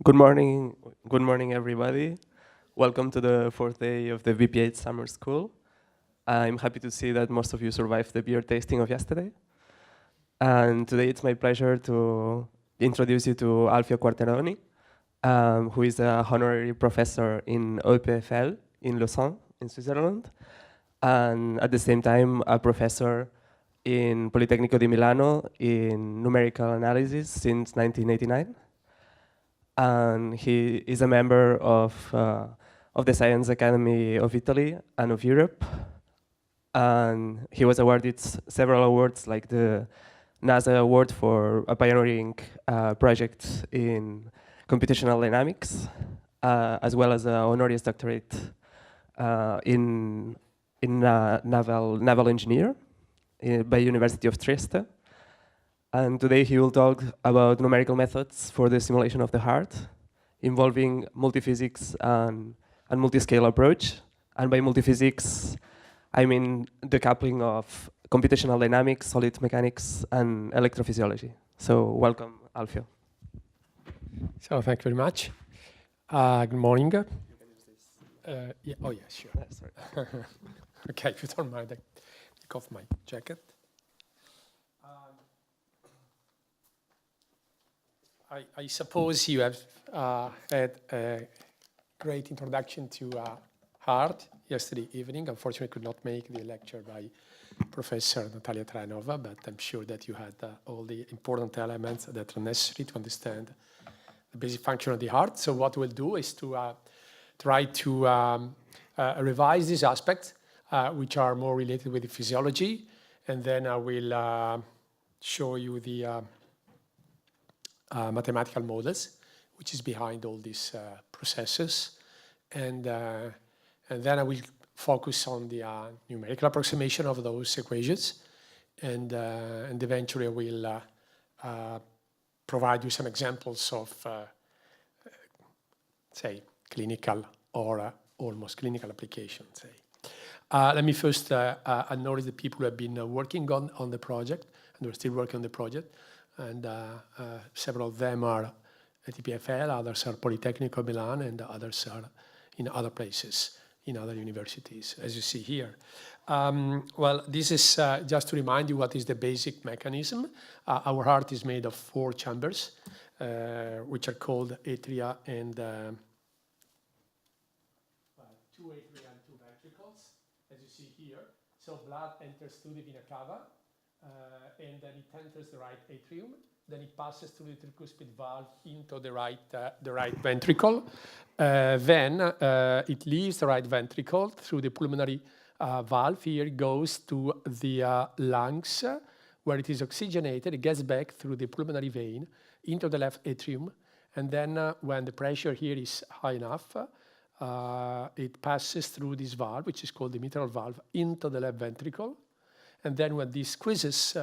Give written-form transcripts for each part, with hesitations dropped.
Good morning everybody. Welcome to the fourth day of the VPH Summer School. I'm happy to see that most of you survived the beer tasting of yesterday. And today it's my pleasure to introduce you to Alfio Quarteroni, who is a honorary professor in EPFL in Lausanne, in Switzerland, and at the same time a professor in Politecnico di Milano in numerical analysis since 1989. And he is a member of the Science Academy of Italy and of Europe. And he was awarded several awards, like the NASA Award for a pioneering project in computational dynamics, as well as an honoris doctorate in naval engineer by University of Trieste. And today he will talk about numerical methods for the simulation of the heart, involving multiphysics and multiscale approach. And by multiphysics, I mean the coupling of computational dynamics, solid mechanics, and electrophysiology. So welcome, Alfio. So thank you very much. Good morning. Yeah. Oh, yeah, sure. Sorry. Okay, if you don't mind, I take off my jacket. I suppose you have had a great introduction to heart yesterday evening. Unfortunately, I could not make the lecture by Professor Natalia Trajanova, but I'm sure that you had all the important elements that are necessary to understand the basic function of the heart. So what we'll do is to try to revise these aspects, which are more related with the physiology, and then I will show you the mathematical models, which is behind all these processes. And then I will focus on the numerical approximation of those equations. And eventually I will provide you some examples of, say, clinical or almost clinical applications, say. Let me first acknowledge the people who have been working on the project, and we're still working on the project. And several of them are at EPFL, others are Politecnico Milan, and others are in other places, in other universities, as you see here. Well, this is just to remind you what is the basic mechanism. Our heart is made of 4 chambers, which are called atria and 2 atria and 2 ventricles, as you see here. So blood enters through the vena cava. And then it enters the right atrium, then it passes through the tricuspid valve into the right ventricle. Then it leaves the right ventricle through the pulmonary valve. Here it goes to the lungs, where it is oxygenated. It gets back through the pulmonary vein into the left atrium. And then when the pressure here is high enough, it passes through this valve, which is called the mitral valve, into the left ventricle. And then when this squeezes,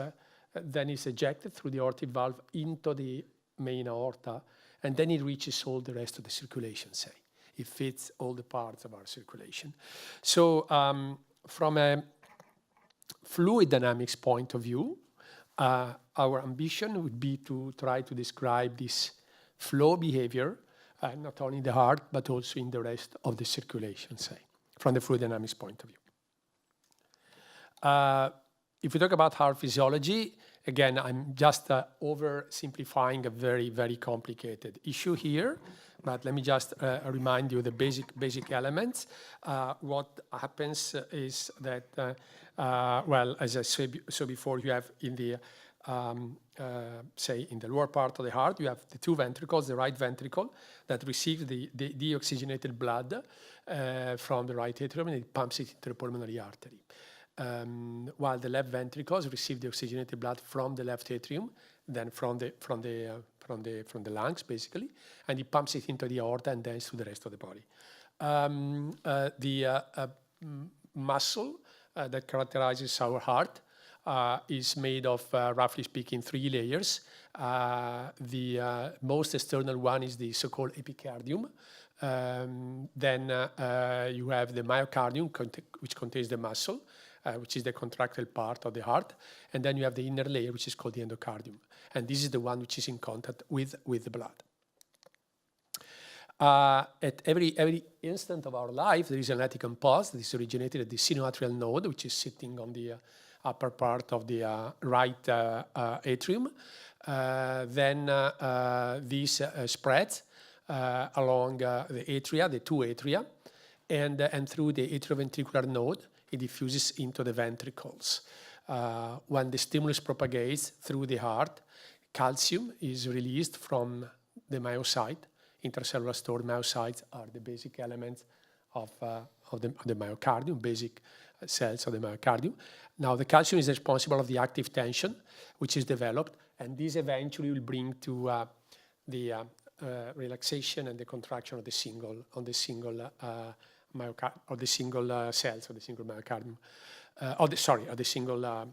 then it's ejected through the aortic valve into the main aorta, and then it reaches all the rest of the circulation, say. It fits all the parts of our circulation. So from a fluid dynamics point of view, our ambition would be to try to describe this flow behavior, not only in the heart, but also in the rest of the circulation, say, from the fluid dynamics point of view. If we talk about heart physiology, again, I'm just oversimplifying a very, very complicated issue here. But let me just remind you the basic elements. What happens is that, well, as I said before, you have in the, say, in the lower part of the heart, you have the 2 ventricles, the right ventricle that receives the deoxygenated blood from the right atrium, and it pumps it into the pulmonary artery. While the left ventricles receive the oxygenated blood from the left atrium, then from the lungs, basically, and it pumps it into the aorta and then to the rest of the body. The muscle that characterizes our heart is made of, roughly speaking, 3 layers. The most external one is the so-called epicardium. Then you have the myocardium, which contains the muscle, which is the contractile part of the heart. And then you have the inner layer, which is called the endocardium. And this is the one which is in contact with the blood. At every instant of our life, there is an electric impulse that is originated at the sinoatrial node, which is sitting on the upper part of the right atrium. Then this spreads along the atria, the two atria, and through the atrioventricular node, it diffuses into the ventricles. When the stimulus propagates through the heart, calcium is released from the myocyte. Intracellular stored myocytes are the basic elements of the myocardium, basic cells of the myocardium. Now, the calcium is responsible of the active tension, which is developed, and this eventually will bring to the relaxation and the contraction of the single myocardium, or the single cells of the single myocardium. Of the single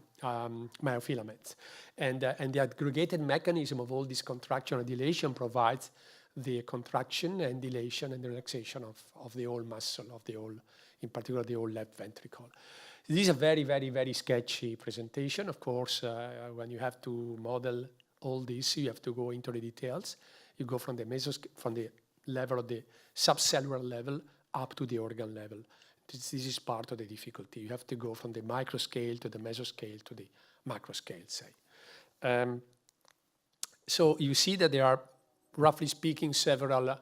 myofilaments. And the aggregated mechanism of all this contraction and dilation provides the contraction and dilation and the relaxation of the whole muscle, of the whole, in particular the whole left ventricle. This is a very, very, very sketchy presentation. Of course, when you have to model all this, you have to go into the details. You go from the level of the subcellular level up to the organ level. This is part of the difficulty. You have to go from the microscale to the mesoscale to the macroscale, say. So you see that there are, roughly speaking, several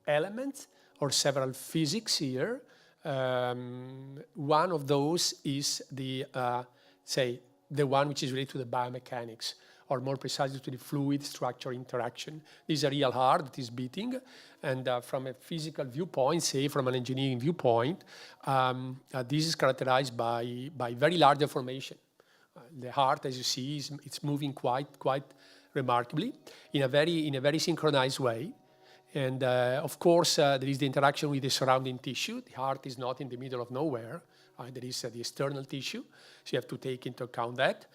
elements or several physics here. One of those is the, say, the one which is related to the biomechanics, or more precisely to the fluid structure interaction. This is a real heart that is beating, and from a physical viewpoint, say from an engineering viewpoint, this is characterized by very large deformation. The heart, as you see, it's moving quite remarkably in a very synchronized way. And of course, there is the interaction with the surrounding tissue. The heart is not in the middle of nowhere. There is the external tissue, so you have to take into account that.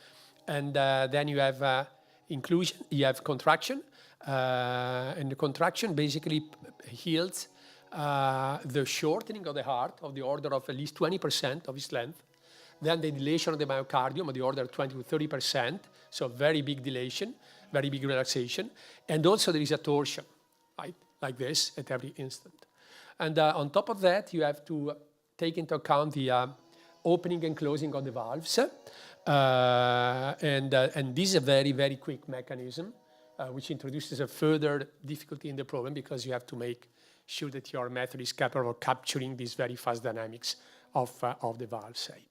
And then you have inclusion, you have contraction, and the contraction basically yields the shortening of the heart of the order of at least 20% of its length. Then the dilation of the myocardium of the order of 20 to 30%, so very big dilation, very big relaxation. And also there is a torsion, right, like this at every instant. And on top of that, you have to take into account the opening and closing of the valves. And this is a very, very quick mechanism, which introduces a further difficulty in the problem, because you have to make sure that your method is capable of capturing these very fast dynamics of the valve, say.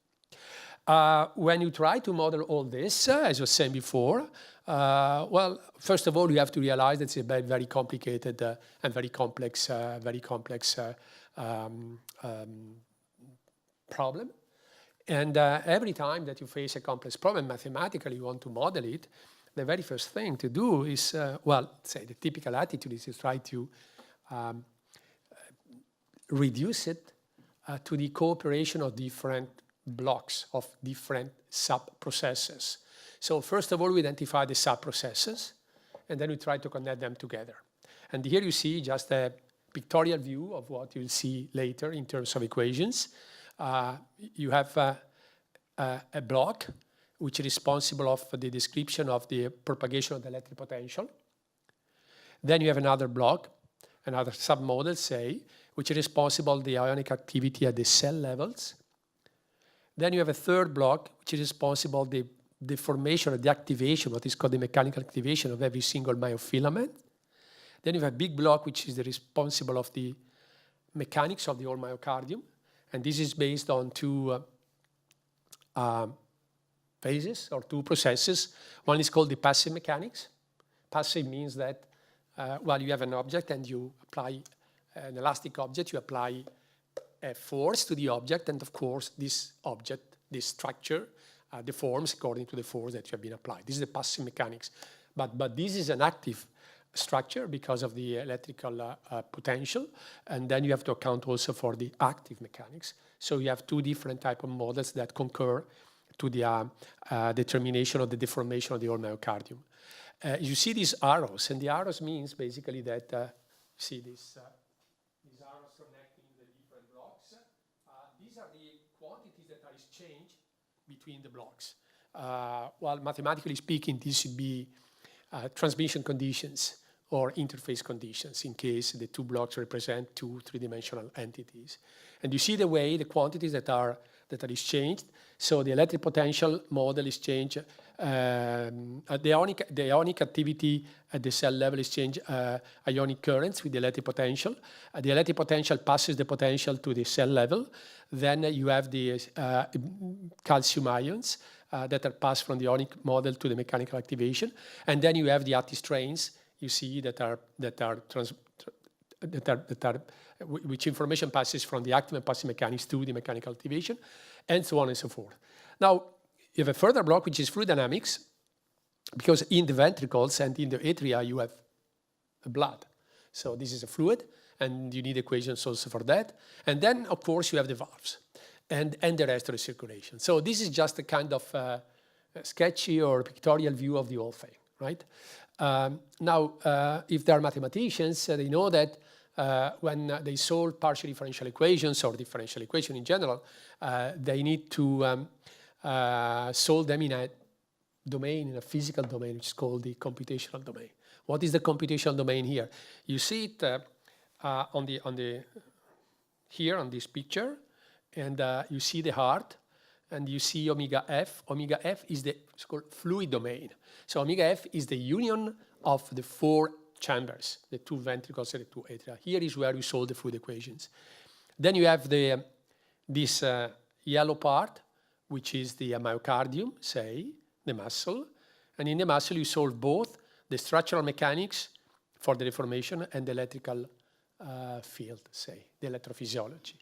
When you try to model all this, as I was saying before, well, first of all, you have to realize that it's a very complicated and very complex problem. And every time that you face a complex problem, mathematically you want to model it, the very first thing to do is, well, say the typical attitude is to try to reduce it to the cooperation of different blocks, of different sub-processes. So first of all, we identify the sub-processes, and then we try to connect them together. And here you see just a pictorial view of what you'll see later in terms of equations. You have a block which is responsible of the description of the propagation of the electric potential. Then you have another block, another submodel, say, which is responsible for the ionic activity at the cell levels. Then you have a third block, which is responsible for the formation or the activation, what is called the mechanical activation of every single myofilament. Then you have a big block, which is responsible of the mechanics of the whole myocardium. And this is based on two phases or two processes. One is called the passive mechanics. Passive means that, well, you have an object and you apply an elastic object, you apply a force to the object, and of course, this object, this structure, deforms according to the force that you have been applied. This is the passive mechanics. But this is an active structure because of the electrical potential, and then you have to account also for the active mechanics. So you have two different type of models that concur to the determination of the deformation of the whole myocardium. You see these arrows, and the arrows means basically that, see these arrows connecting the different blocks. These are the quantities that are exchanged between the blocks. Well, mathematically speaking, this should be transmission conditions, or interface conditions in case the two blocks represent two three-dimensional entities. And you see the way the quantities that are exchanged. So the electric potential model is changed. The ionic activity at the cell level is changed ionic currents with the electric potential. The electric potential passes the potential to the cell level. Then you have the calcium ions that are passed from the ionic model to the mechanical activation. And then you have the active strains you see which information passes from the active and passive mechanics to the mechanical activation, and so on and so forth. Now, you have a further block, which is fluid dynamics, because in the ventricles and in the atria, you have blood. So this is a fluid, and you need equations also for that. And then, of course, you have the valves and the rest of the circulation. So this is just a kind of sketchy or pictorial view of the whole thing, right? Now, if there are mathematicians, they know that when they solve partial differential equations or differential equation in general, they need to solve them in a domain, in a physical domain, which is called the computational domain. What is the computational domain here? You see it here on this picture, and you see the heart, and you see omega F. Omega F is it's called fluid domain. So omega F is the union of the four chambers, the two ventricles and the two atria. Here is where we solve the fluid equations. Then you have this yellow part, which is the myocardium, say, the muscle. And in the muscle, you solve both the structural mechanics for the deformation and the electrical field, say, the electrophysiology.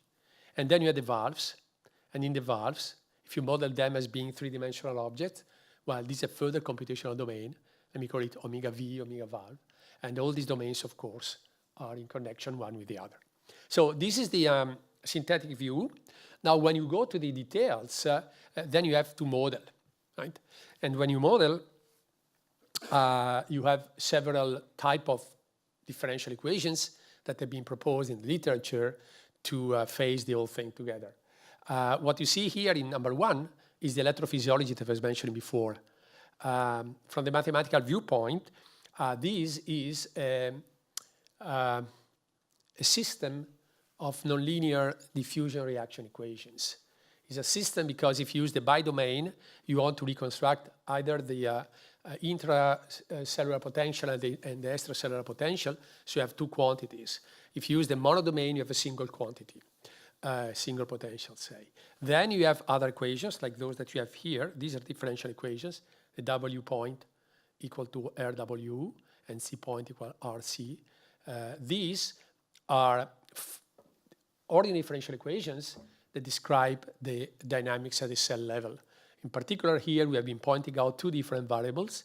And then you have the valves. And in the valves, if you model them as being three-dimensional objects, well, this is a further computational domain. Let me call it omega V, omega valve. And all these domains, of course, are in connection one with the other. So this is the synthetic view. Now, when you go to the details, then you have to model, right? And when you model, you have several type of differential equations that have been proposed in the literature to face the whole thing together. What you see here in number one is the electrophysiology that I was mentioning before. From the mathematical viewpoint, this is a system of nonlinear diffusion reaction equations. It's a system because if you use the bidomain, you want to reconstruct either the intracellular potential and the extracellular potential, so you have two quantities. If you use the monodomain, you have a single quantity, single potential, say. Then you have other equations like those that you have here. These are differential equations. The W point equal to RW and C point equal RC. These are ordinary differential equations that describe the dynamics at the cell level. In particular, here we have been pointing out two different variables.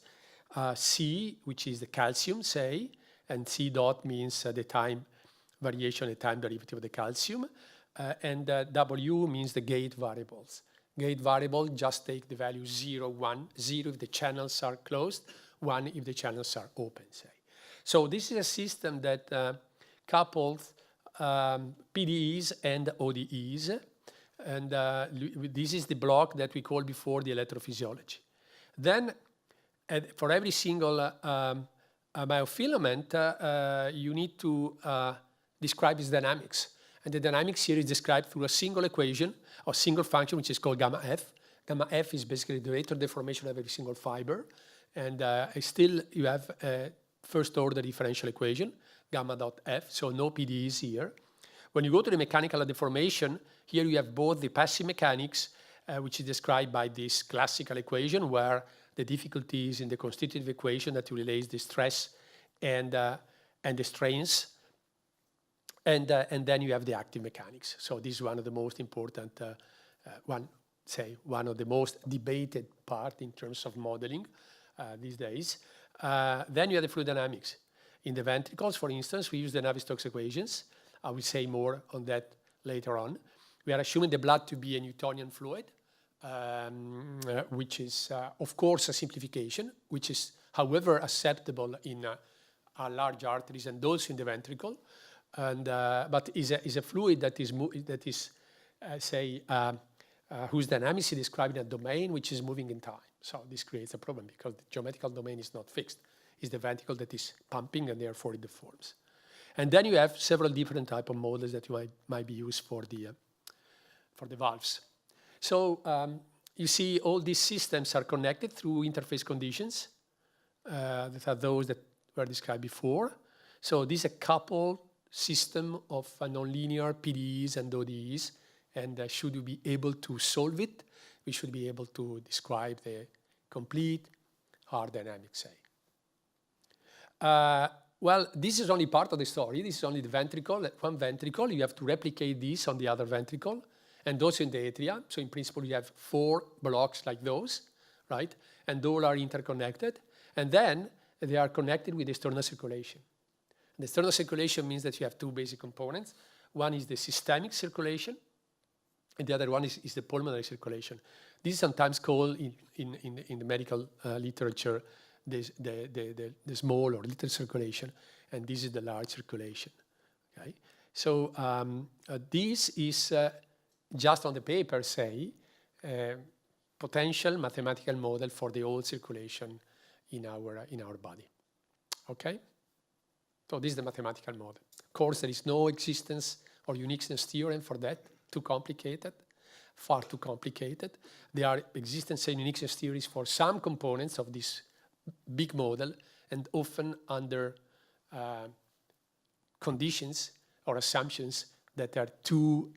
C, which is the calcium, say, and C dot means the time variation, the time derivative of the calcium. And W means the gate variables. Gate variable, just take the value 0, 1, 0 if the channels are closed, 1 if the channels are open, say. So this is a system that couples PDEs and ODEs. And this is the block that we called before the electrophysiology. Then for every single myofilament, you need to describe its dynamics. And the dynamics here is described through a single equation or single function, which is called gamma F. Gamma F is basically the rate of deformation of every single fiber. And still you have a first order differential equation, gamma dot F, so no PDEs here. When you go to the mechanical deformation, here you have both the passive mechanics, which is described by this classical equation, where the difficulty is in the constitutive equation that relates the stress and the strains. And then you have the active mechanics. So this is one of the most important, one of the most debated part in terms of modeling these days. Then you have the fluid dynamics. In the ventricles, for instance, we use the Navier-Stokes equations. I will say more on that later on. We are assuming the blood to be a Newtonian fluid, which is, of course, a simplification, which is, however, acceptable in large arteries and those in the ventricle. And, but is a fluid that is whose dynamics is described in a domain which is moving in time. So this creates a problem because the geometrical domain is not fixed. is the ventricle that is pumping, and therefore it deforms. And then you have several different type of models that you might be used for the valves. So you see all these systems are connected through interface conditions that are those that were described before. So this is a coupled system of nonlinear PDEs and ODEs, and should we be able to solve it, we should be able to describe the complete heart dynamics, say. Well, this is only part of the story. This is only the ventricle, one ventricle. You have to replicate this on the other ventricle, and also in the atria. So in principle, you have 4 blocks like those, right? And all are interconnected. And then they are connected with external circulation. The external circulation means that you have 2 basic components. One is the systemic circulation, and the other one is the pulmonary circulation. This is sometimes called in the medical literature the small or little circulation, and this is the large circulation. Okay? So this is just on the paper, say, potential mathematical model for the whole circulation in our body. Okay? So this is the mathematical model. Of course, there is no existence or uniqueness theorem for that. Too complicated, far too complicated. There are existence and uniqueness theories for some components of this big model, and often under conditions or assumptions that are too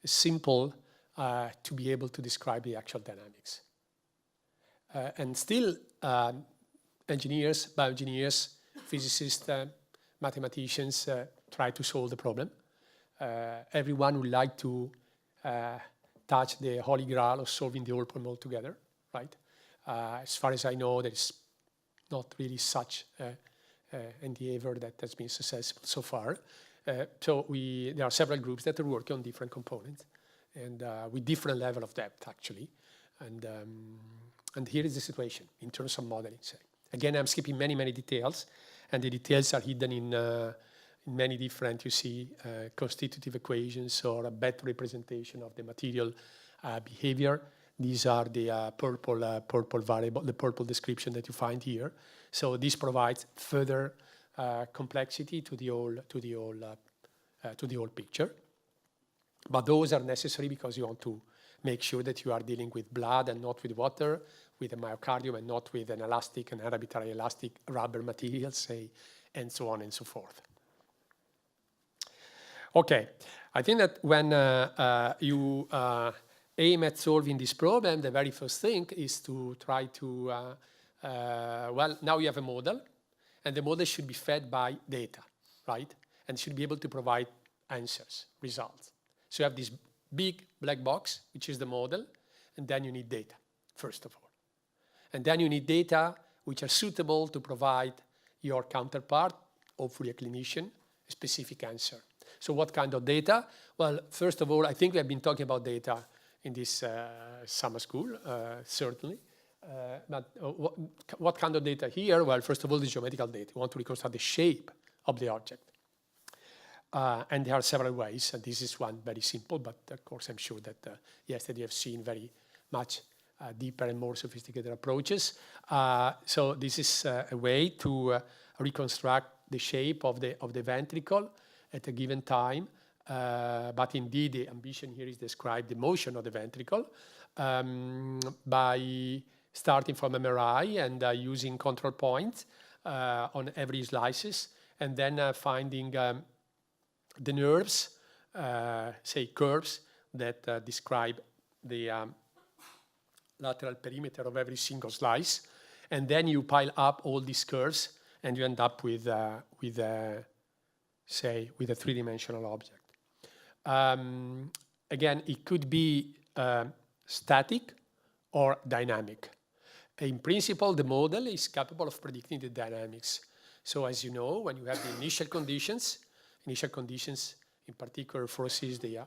simple to be able to describe the actual dynamics. And still, engineers, bioengineers, physicists, mathematicians try to solve the problem. Everyone would like to touch the holy grail of solving the whole problem altogether, right? As far as I know, there is not really such endeavor that has been successful so far. So there are several groups that are working on different components, and with different level of depth, actually. And here is the situation in terms of modeling. Say. Again, I'm skipping many, many details, and the details are hidden in many different, you see, constitutive equations or a better representation of the material behavior. These are the purple variable, the purple description that you find here. So this provides further complexity to the whole picture. But those are necessary because you want to make sure that you are dealing with blood and not with water, with a myocardium and not with an elastic, an arbitrary elastic rubber material, say, and so on and so forth. Okay, I think that when you aim at solving this problem, the very first thing is to try to, well, now you have a model, and the model should be fed by data, right? And should be able to provide answers, results. So you have this big black box, which is the model, and then you need data, first of all. And then you need data which are suitable to provide your counterpart, hopefully a clinician, a specific answer. So what kind of data? Well, first of all, I think we have been talking about data in this summer school, certainly. But what kind of data here? Well, first of all, the geometrical data. We want to reconstruct the shape of the object. And there are several ways, and this is one very simple, but of course I'm sure that yesterday you have seen very much deeper and more sophisticated approaches. So this is a way to reconstruct the shape of the ventricle at a given time. But indeed, the ambition here is to describe the motion of the ventricle by starting from MRI and using control points on every slices, and then finding the nerves, say curves, that describe the lateral perimeter of every single slice. And then you pile up all these curves, and you end up with a three-dimensional object. Again, it could be static or dynamic. In principle, the model is capable of predicting the dynamics. So as you know, when you have the initial conditions in particular foresees the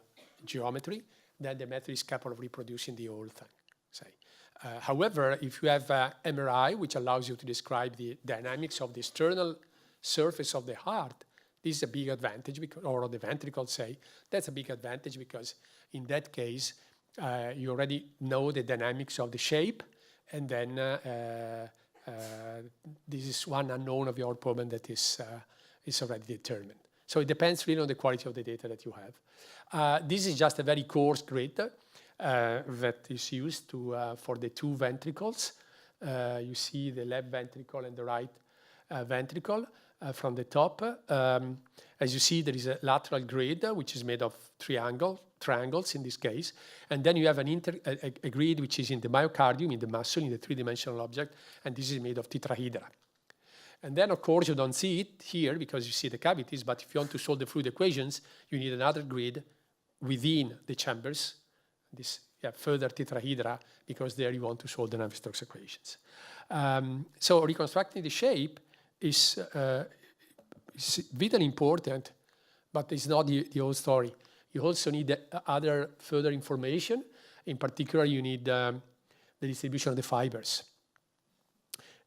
geometry, then the method is capable of reproducing the whole thing. Say. However, if you have MRI, which allows you to describe the dynamics of the external surface of the heart, this is a big advantage, because, or the ventricle, say, that's a big advantage because in that case, you already know the dynamics of the shape, and then this is one unknown of your problem that is already determined. So it depends really on the quality of the data that you have. This is just a very coarse grid that is used for the two ventricles. You see the left ventricle and the right ventricle from the top. As you see, there is a lateral grid, which is made of triangles in this case. And then you have a grid which is in the myocardium, in the muscle, in the three-dimensional object, and this is made of tetrahedra. And then, of course, you don't see it here because you see the cavities, but if you want to solve the fluid equations, you need another grid within the chambers, this further tetrahedra, because there you want to solve the Navier-Stokes equations. So reconstructing the shape is vitally important, but it's not the whole story. You also need other further information. In particular, you need the distribution of the fibers.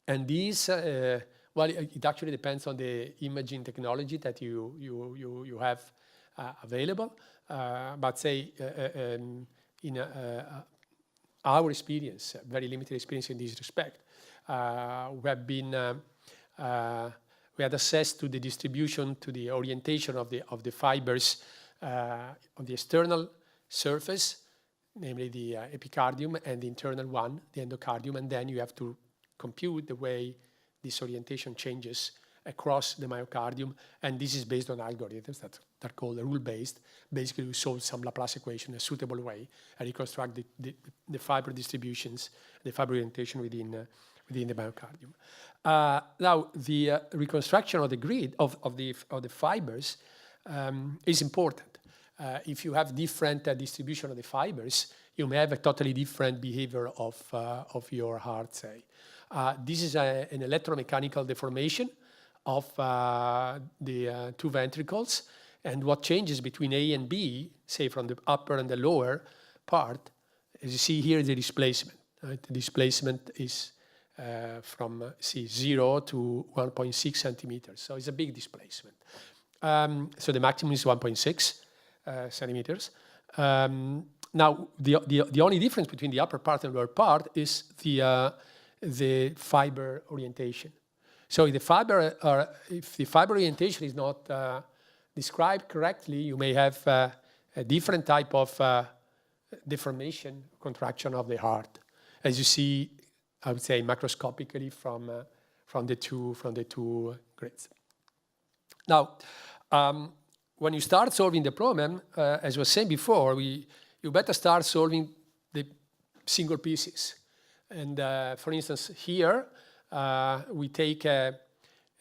And these, well, it actually depends on the imaging technology that you have available. But say, in our experience, very limited experience in this respect, we had access to the distribution, to the orientation of the fibers on the external surface, namely the epicardium, and the internal one, the endocardium, and then you have to compute the way this orientation changes across the myocardium, and this is based on algorithms that are called rule-based. Basically, we solve some Laplace equation in a suitable way and reconstruct the fiber distributions, the fiber orientation within the myocardium. Now, the reconstruction of the grid of the fibers is important. If you have different distribution of the fibers, you may have a totally different behavior of your heart, say. This is an electromechanical deformation of the two ventricles, and what changes between A and B, say from the upper and the lower part, as you see here, the displacement. Right? The displacement is from 0 to 1.6 centimeters, so it's a big displacement. So the maximum is 1.6 centimeters. Now, the only difference between the upper part and lower part is the fiber orientation. So if the fiber orientation is not described correctly, you may have a different type of deformation, contraction of the heart, as you see, I would say, macroscopically from the two grids. Now, when you start solving the problem, as I was saying before, you better start solving the single pieces. And for instance, here we take a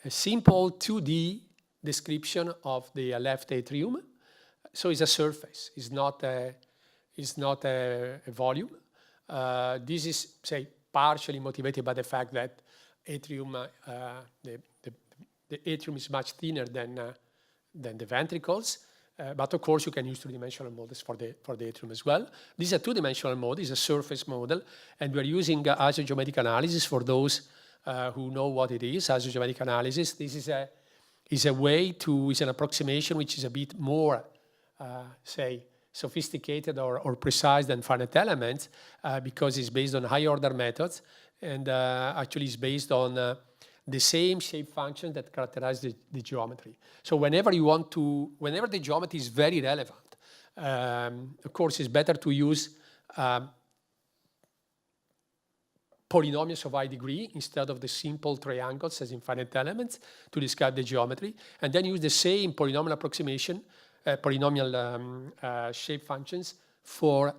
simple 2D description of the left atrium. So it's a surface. It's not a volume. This is, say, partially motivated by the fact that atrium, the atrium is much thinner than the ventricles. But of course, you can use two-dimensional models for the atrium as well. This is a two-dimensional model, it's a surface model, and we're using isogeometric analysis for those who know what it is, isogeometric analysis. This is an approximation which is a bit more, say, sophisticated or precise than finite elements because it's based on high-order methods, and actually it's based on the same shape function that characterize the geometry. So whenever the geometry is very relevant, of course, it's better to use polynomials of high degree instead of the simple triangles as in finite elements to describe the geometry, and then use the same polynomial approximation, polynomial shape functions for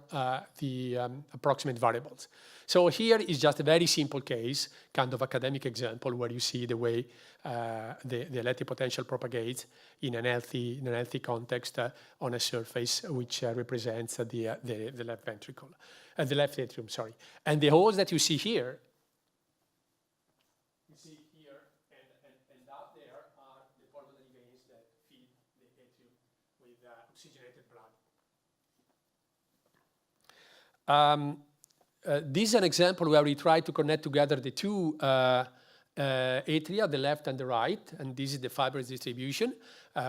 the approximate variables. So here is just a very simple case, kind of academic example, where you see the way the electric potential propagates in an healthy context on a surface which represents the left ventricle, the left atrium, sorry. And the holes that you see here, and up there are the pulmonary veins that feed the atrium with oxygenated blood. This is an example where we try to connect together the two atria, the left and the right, and this is the fibrous distribution,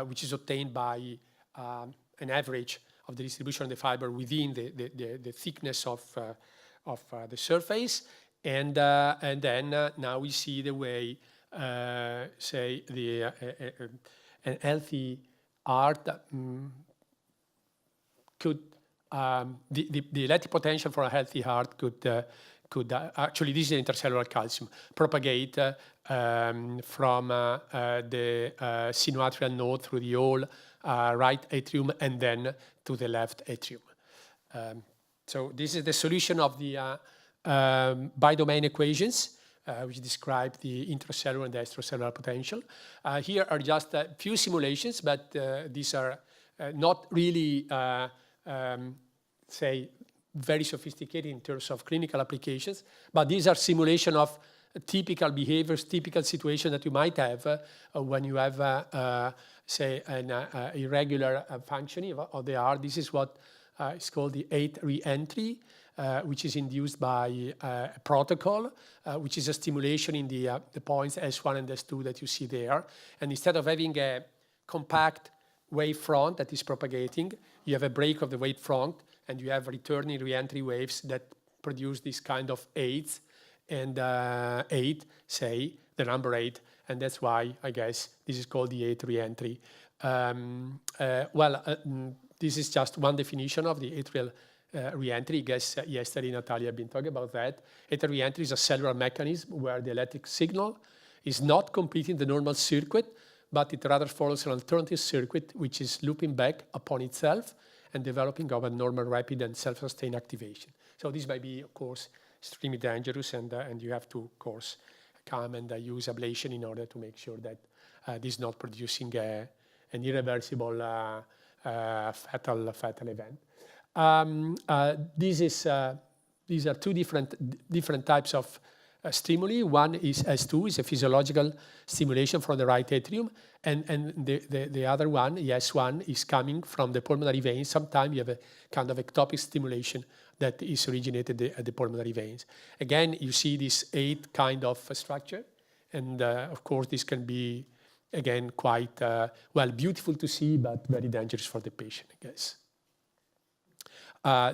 which is obtained by an average of the distribution of the fiber within the thickness of the surface. And then now we see the way, say, a healthy heart could, the electric potential for a healthy heart could actually, this is intercellular calcium, propagate from the sinoatrial node through the whole right atrium and then to the left atrium. So this is the solution of the bi-domain equations, which describe the intracellular and the extracellular potential. Here are just a few simulations, but these are not really, say, very sophisticated in terms of clinical applications, but these are simulation of typical behaviors, typical situation that you might have when you have, say, an irregular functioning of the heart. This is what is called the 8 re-entry, which is induced by a protocol, which is a stimulation in the points S1 and S2 that you see there. And instead of having a compact wave front that is propagating, you have a break of the wave front, and you have returning re-entry waves that produce this kind of 8s, and 8, say, the number 8, and that's why, I guess, this is called the 8 re-entry. This is just one definition of the atrial re-entry. I guess yesterday Natalia had been talking about that. Atrial re-entry is a cellular mechanism where the electric signal is not completing the normal circuit, but it rather follows an alternative circuit which is looping back upon itself and developing of a normal, rapid, and self-sustained activation. So this might be, of course, extremely dangerous, and you have to, of course, come and use ablation in order to make sure that this is not producing an irreversible fatal event. These are two different types of stimuli. One is S2, is a physiological stimulation from the right atrium, and the other one, the S1, is coming from the pulmonary veins. Sometimes you have a kind of ectopic stimulation that is originated at the pulmonary veins. Again, you see this 8 kind of structure, and of course this can be, again, quite, beautiful to see, but very dangerous for the patient, I guess.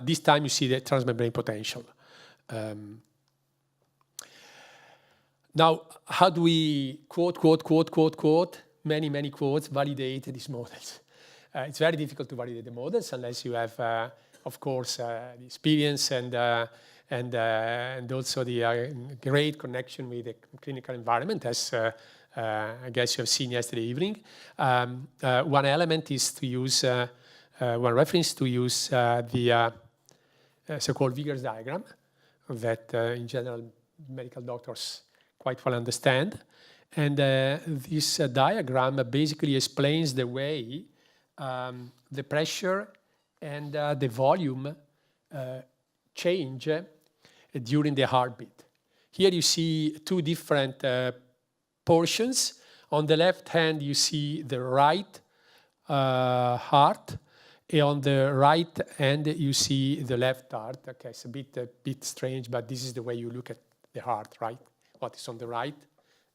This time you see the transmembrane potential. Now, how do we quote, many quotes, validate these models? It's very difficult to validate the models unless you have, of course, the experience and also the great connection with the clinical environment, as I guess you have seen yesterday evening. One element is to use, one reference to use the so-called Vickers diagram that in general medical doctors quite well understand. And this diagram basically explains the way the pressure and the volume change during the heartbeat. Here you see two different portions. On the left hand, you see the right heart, and on the right hand, you see the left heart. Okay, it's a bit strange, but this is the way you look at the heart, right? What is on the right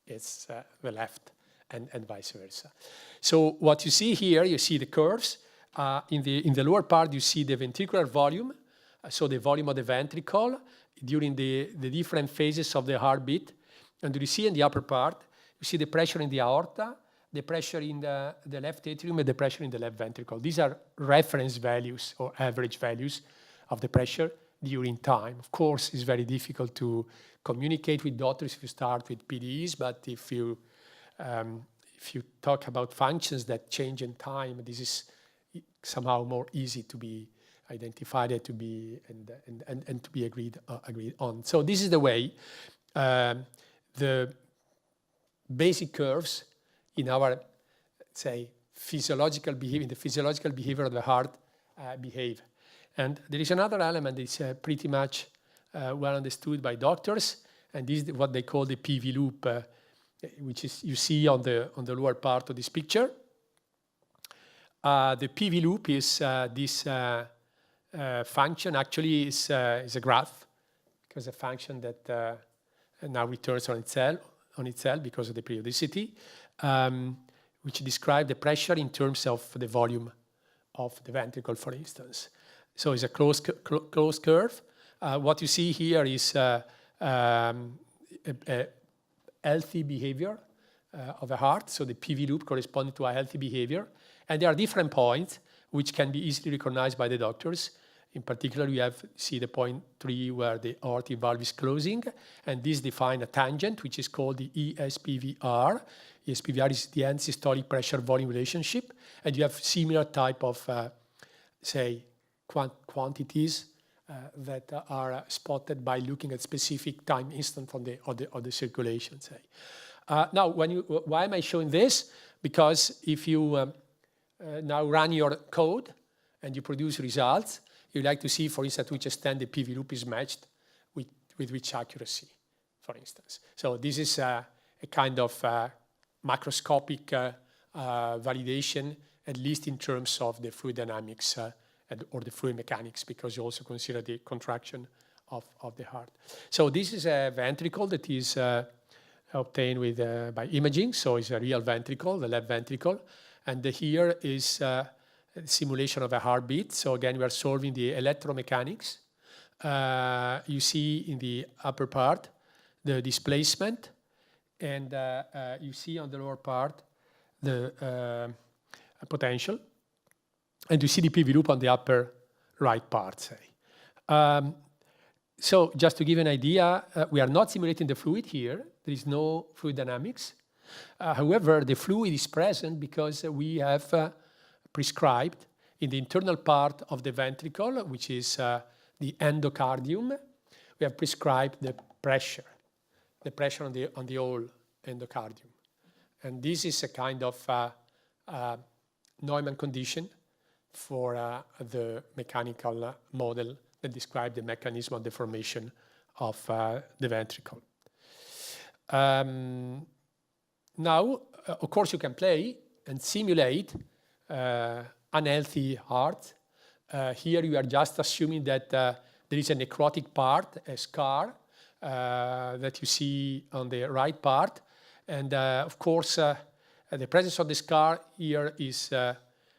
is the left, and vice versa. So what you see here, you see the curves. In the lower part, you see the ventricular volume, so the volume of the ventricle during the different phases of the heartbeat. And you see in the upper part, you see the pressure in the aorta, the pressure in the left atrium, and the pressure in the left ventricle. These are reference values or average values of the pressure during time. Of course, it's very difficult to communicate with doctors if you start with PDEs, but if you talk about functions that change in time, this is somehow more easy to be identified and to be and to be agreed on. So this is the way the basic curves in our, say, physiological behavior, the physiological behavior of the heart behave. And there is another element that's pretty much well understood by doctors, and this is what they call the PV loop, which is you see on the lower part of this picture. The PV loop is this function actually is a graph, because a function that now returns on itself because of the periodicity, which describe the pressure in terms of the volume of the ventricle, for instance. So it's a closed curve. What you see here is a healthy behavior of a heart, so the PV loop corresponding to a healthy behavior. And there are different points which can be easily recognized by the doctors. In particular, we see the point 3 where the aortic valve is closing, and this defines a tangent, which is called the ESPVR. ESPVR is the end systolic pressure-volume relationship, and you have similar type of, say, quantities that are spotted by looking at specific time instant of the circulation, say. Now, why am I showing this? Because if you now run your code and you produce results, you like to see, for instance, to which extent the PV loop is matched with which accuracy, for instance. So this is a kind of macroscopic validation, at least in terms of the fluid dynamics or the fluid mechanics, because you also consider the contraction of the heart. So this is a ventricle that is obtained by imaging. So it's a real ventricle, the left ventricle. And here is simulation of a heartbeat. So again, we are solving the electromechanics. You see in the upper part the displacement, and you see on the lower part the potential, and you see the PV loop on the upper right part, say. So just to give an idea, we are not simulating the fluid here. There is no fluid dynamics. However, the fluid is present because we have prescribed in the internal part of the ventricle, which is the endocardium, we have prescribed the pressure on the whole endocardium. And this is a kind of Neumann condition for the mechanical model that describes the mechanism of the formation of the ventricle. Now, of course, you can play and simulate unhealthy heart. Here you are just assuming that there is a necrotic part, a scar, that you see on the right part. And of course, the presence of the scar here is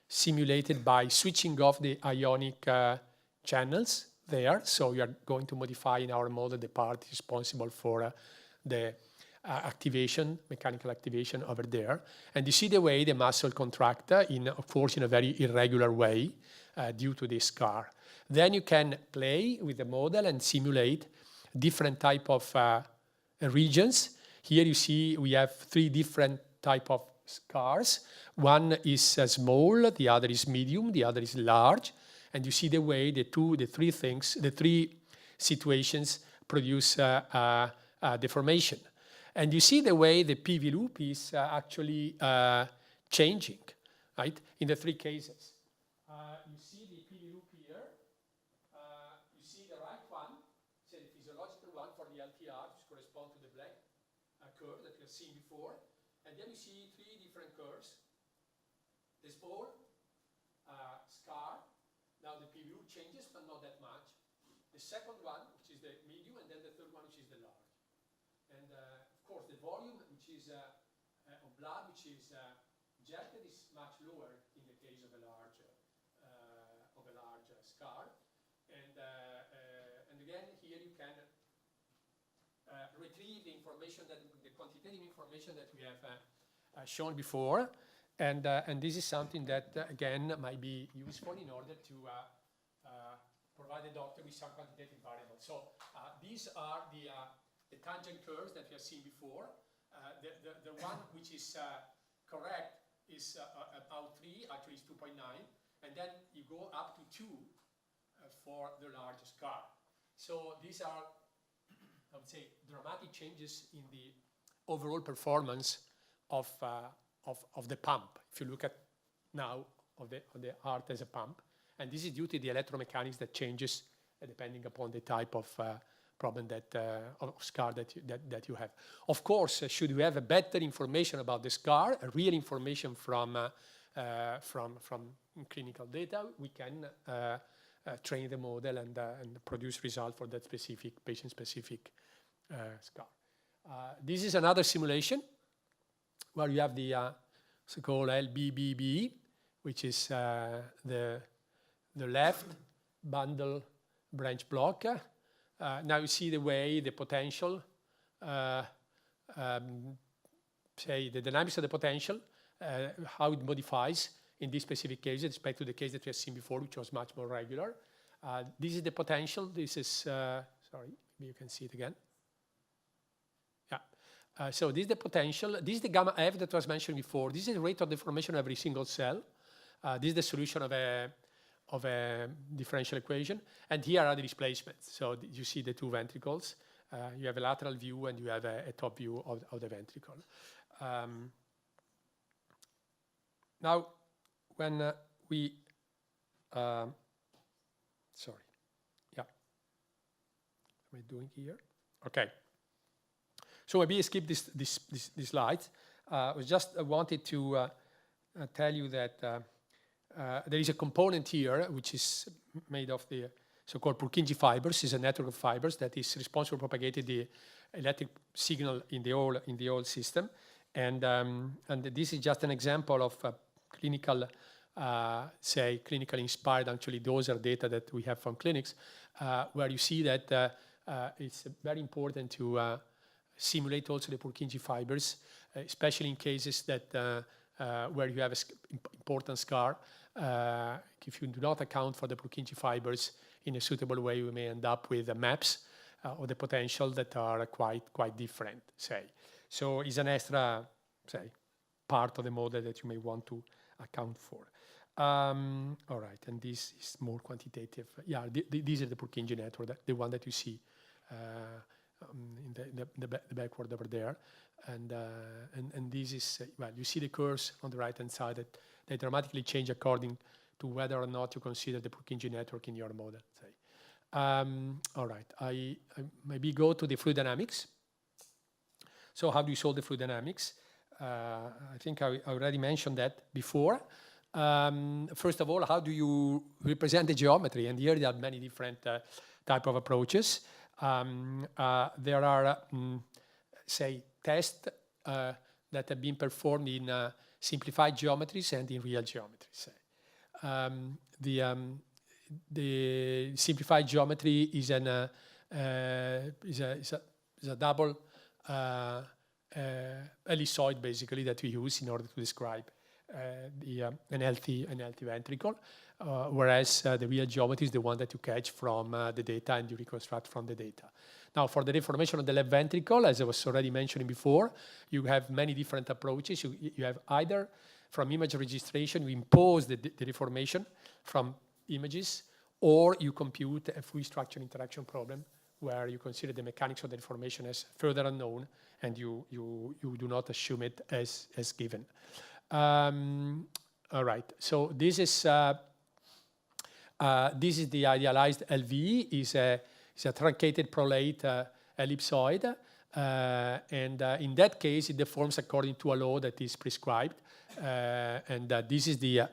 simulated by switching off the ionic channels there. So we are going to modify in our model the part responsible for the mechanical activation over there. And you see the way the muscle contracts, of course, in a very irregular way due to this scar. Then you can play with the model and simulate different type of regions. Here you see we have 3 different type of scars. One is small, the other is medium, the other is large. And you see the way the 3 situations produce deformation. And you see the way the PV loop is actually changing, right, in the 3 cases. You see the PV loop here. You see the right one, so the physiological one for the LTR, which corresponds to the black curve that we have seen before. And then you see 3 different curves. The small scar. Now the PV loop changes, but not that much. The second one, which is the medium, and then the third one, which is the large. And of course, the volume, which is of blood, which is injected, is much lower in the case of a large scar. And again, here you can retrieve the information the quantitative information that we have shown before. And this is something that, again, might be useful in order to provide the doctor with some quantitative variables. So these are the tangent curves that we have seen before. The one which is correct is about 3, actually it's 2.9, and then you go up to 2 for the largest scar. So these are, I would say, dramatic changes in the overall performance of the pump. If you look at now of the heart as a pump, and this is due to the electromechanics that changes depending upon the type of problem of scar that you have. Of course, should we have a better information about the scar, a real information from clinical data, we can train the model and produce results for that specific patient-specific scar. This is another simulation where you have the so-called LBBB, which is the left bundle branch block Now you see the way the potential, say the dynamics of the potential, how it modifies in this specific case with respect to the case that we have seen before, which was much more regular. This is the potential. This is, sorry, maybe you can see it again. Yeah. So this is the potential. This is the gamma F that was mentioned before. This is the rate of deformation of every single cell. This is the solution of a differential equation. And here are the displacements. So you see the two ventricles. You have a lateral view and you have a top view of the ventricle. Now, when we, sorry, yeah, what am I doing here? Okay. So maybe I skip this slide. I just wanted to tell you that there is a component here which is made of the so-called Purkinje fibers. Is a network of fibers that is responsible for propagating the electric signal in the whole system. And this is just an example of clinical, say, clinically inspired. Actually, those are data that we have from clinics, where you see that it's very important to simulate also the Purkinje fibers, especially in cases that where you have an important scar. If you do not account for the Purkinje fibers in a suitable way, we may end up with maps of the potential that are quite different, say. So it's an extra, say, part of the model that you may want to account for. All right, and this is more quantitative. Yeah, these are the Purkinje network, the one that you see in the backward over there. And this is, well, you see the curves on the right-hand side that they dramatically change according to whether or not you consider the Purkinje network in your model, say. All right, I maybe go to the fluid dynamics. So how do you solve the fluid dynamics? I think I already mentioned that before. First of all, how do you represent the geometry? And here there are many different type of approaches. There are, say, tests that have been performed in simplified geometries and in real geometries. The simplified geometry is a double ellipsoid, basically, that we use in order to describe an healthy ventricle, whereas the real geometry is the one that you catch from the data and you reconstruct from the data. Now, for the deformation of the left ventricle, as I was already mentioning before, you have many different approaches. You have either from image registration, you impose the deformation from images, or you compute a free structure interaction problem where you consider the mechanics of the deformation as further unknown and you do not assume it as given. All right, so this is the idealized LV, is a truncated prolate ellipsoid, and in that case it deforms according to a law that is prescribed, and this is the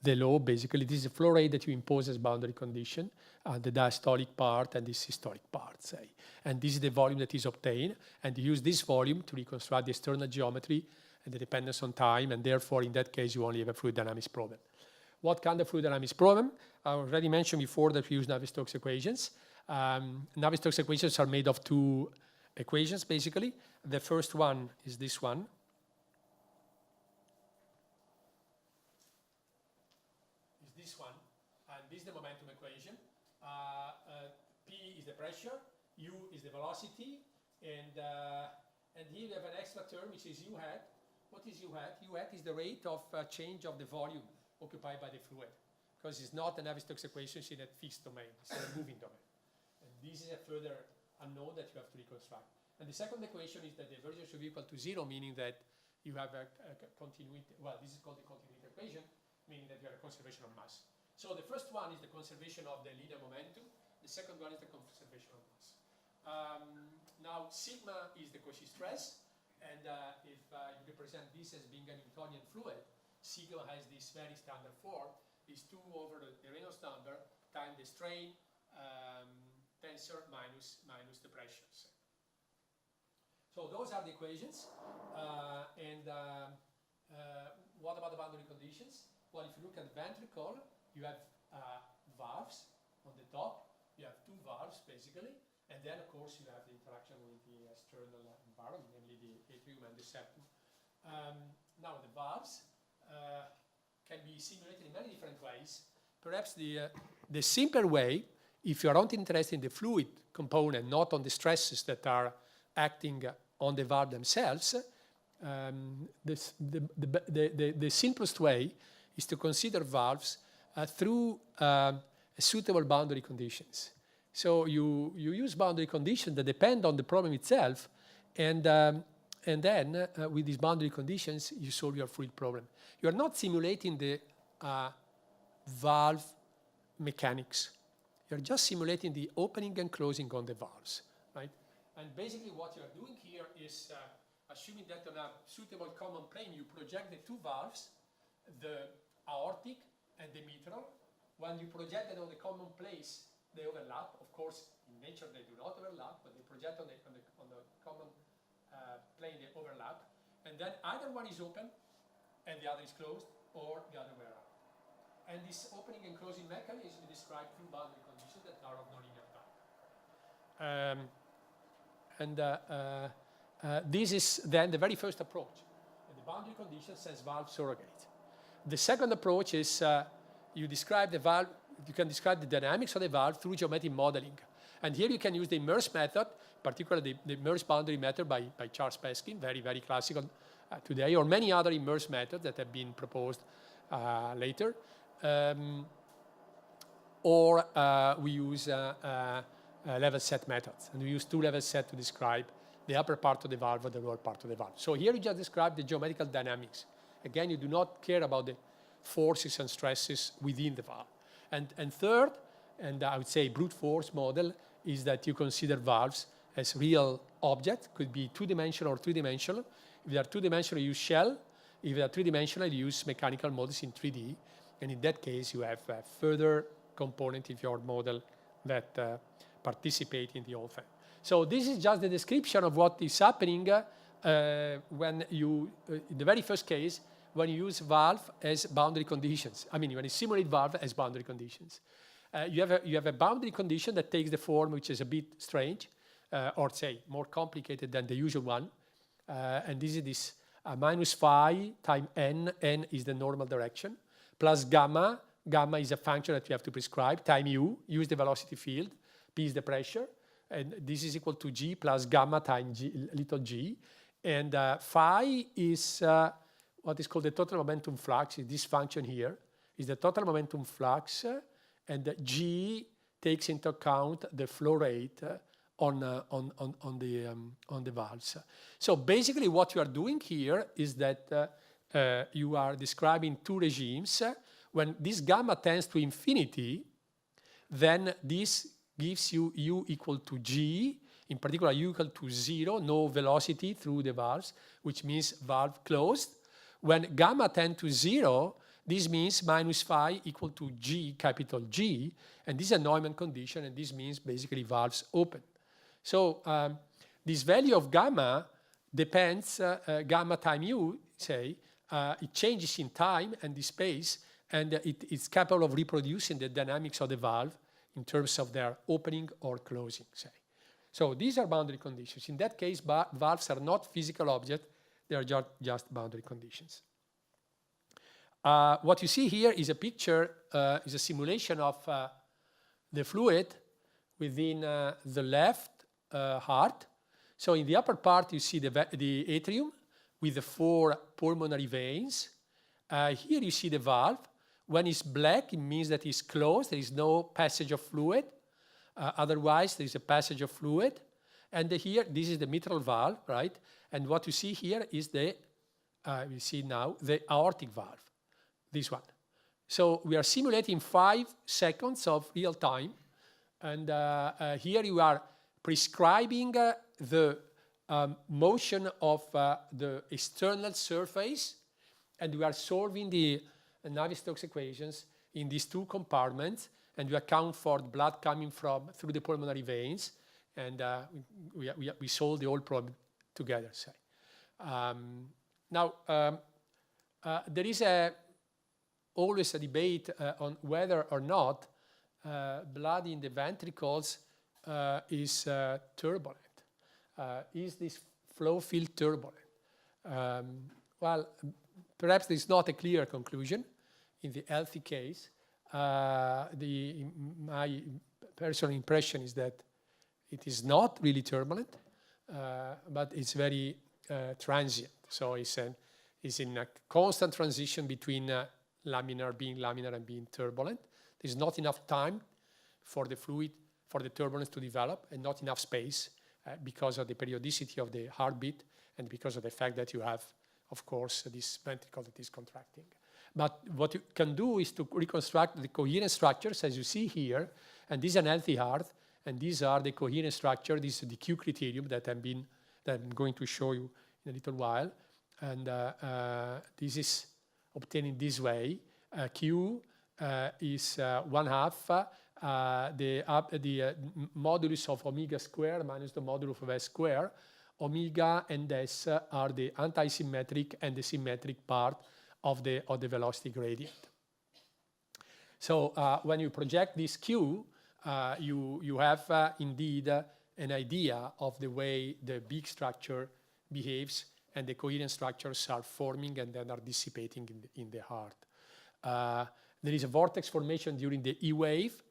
law. Basically, this is a flow rate that you impose as boundary condition, the diastolic part and the systolic part, say. And this is the volume that is obtained, and you use this volume to reconstruct the external geometry and the dependence on time, and therefore, in that case, you only have a fluid dynamics problem. What kind of fluid dynamics problem? I already mentioned before that we use Navier-Stokes equations. Navier-Stokes equations are made of two equations, basically. The first one is this one. This is the momentum equation. P is the pressure, U is the velocity, and here we have an extra term which is U hat. What is U hat? U hat is the rate of change of the volume occupied by the fluid, because it's not an Navier-Stokes equation, it's in a fixed domain, it's in a moving domain. And this is a further unknown that you have to reconstruct. And the second equation is that the divergence should be equal to 0, meaning that you have a continuity. Well, this is called the continuity equation, meaning that you have a conservation of mass. So the first one is the conservation of the linear momentum. The second one is the conservation of mass. Now, sigma is the Cauchy stress. And if you represent this as being a Newtonian fluid, sigma has this very standard form. Is 2 over the Reynolds number times the strain tensor minus the pressures. So those are the equations. What about the boundary conditions? Well, if you look at the ventricle, you have valves on the top. You have 2 valves, basically. And then, of course, you have the interaction with the external environment, namely the atrium and the septum. Now, the valves can be simulated in many different ways. Perhaps the simpler way, if you are only interested in the fluid component, not on the stresses that are acting on the valve themselves, the simplest way is to consider valves through suitable boundary conditions. So you use boundary conditions that depend on the problem itself, and then with these boundary conditions, you solve your fluid problem. You are not simulating the valve mechanics. You're just simulating the opening and closing on the valves, right? And basically what you're doing here is assuming that on a suitable common plane, you project the two valves, the aortic and the mitral. When you project it on the common place, they overlap. Of course, in nature they do not overlap, but they project on the common plane, they overlap. And then either one is open and the other is closed, or the other way around. And this opening and closing mechanism is described through boundary conditions that are of nonlinear type. This is then the very first approach. And the boundary conditions as valve surrogate. The second approach is you describe the valve, you can describe the dynamics of the valve through geometric modeling. And here you can use the immerse method, particularly the immerse boundary method by Charles Peskin, very, very classical today, or many other immerse methods that have been proposed later. Or we use level set methods. And we use two level set to describe the upper part of the valve or the lower part of the valve. So here you just describe the geometrical dynamics. Again, you do not care about the forces and stresses within the valve. And third, and I would say brute force model, is that you consider valves as real objects, could be two-dimensional or three-dimensional. If they are two-dimensional, you use shell. If they are three-dimensional, you use mechanical models in 3D. And in that case, you have a further component in your model that participate in the whole thing. So this is just the description of what is happening when you, in the very first case, when you use valve as boundary conditions. I mean, when you simulate valve as boundary conditions. You have a boundary condition that takes the form which is a bit strange, or say more complicated than the usual one. And this is this minus phi times n is the normal direction, plus gamma. Gamma is a function that you have to prescribe, time u is the velocity field, p is the pressure, and this is equal to g plus gamma times g, little g. And phi is what is called the total momentum flux. This function here is the total momentum flux, and g takes into account the flow rate on the valves. So basically what you are doing here is that you are describing two regimes. When this gamma tends to infinity, then this gives you u equal to g, in particular u equal to 0, no velocity through the valves, which means valve closed. When gamma tends to 0, this means minus phi equal to g, capital G, and this is a Neumann condition, and this means basically valves open. So this value of gamma depends, gamma times u, say, it changes in time and the space, and it is capable of reproducing the dynamics of the valve in terms of their opening or closing, say. So these are boundary conditions. In that case, valves are not physical objects, they are just boundary conditions. What you see here is a picture, is a simulation of the fluid within the left heart. So in the upper part, you see the atrium with the 4 pulmonary veins. Here you see the valve. When it's black, it means that it's closed. There is no passage of fluid. Otherwise, there is a passage of fluid. And here, this is the mitral valve, right? And what you see here is the, you see now, the aortic valve, this one. So we are simulating 5 seconds of real time. And here you are prescribing the motion of the external surface, and we are solving the Navier-Stokes equations in these 2 compartments, and we account for the blood coming through the pulmonary veins, and we solve the whole problem together, say. Now, there is always a debate on whether or not blood in the ventricles is turbulent? Is this flow field turbulent? Well, perhaps there's not a clear conclusion. In the healthy case, my personal impression is that it is not really turbulent, but it's very transient. So it's in a constant transition between being laminar and being turbulent. There's not enough time for the fluid, for the turbulence to develop, and not enough space because of the periodicity of the heartbeat and because of the fact that you have, of course, this ventricle that is contracting. But what you can do is to reconstruct the coherent structures, as you see here, and this is an healthy heart, and these are the coherent structure. This is the Q criterium that I'm going to show you in a little while, and this is obtained in this way. Q is 1/2 the modulus of omega square minus the modulus of S square. Omega and S are the anti-symmetric and the symmetric part of the velocity gradient. So when you project this Q, you have indeed an idea of the way the big structure behaves and the coherent structures are forming and then are dissipating in the heart. There is a vortex formation during the E wave.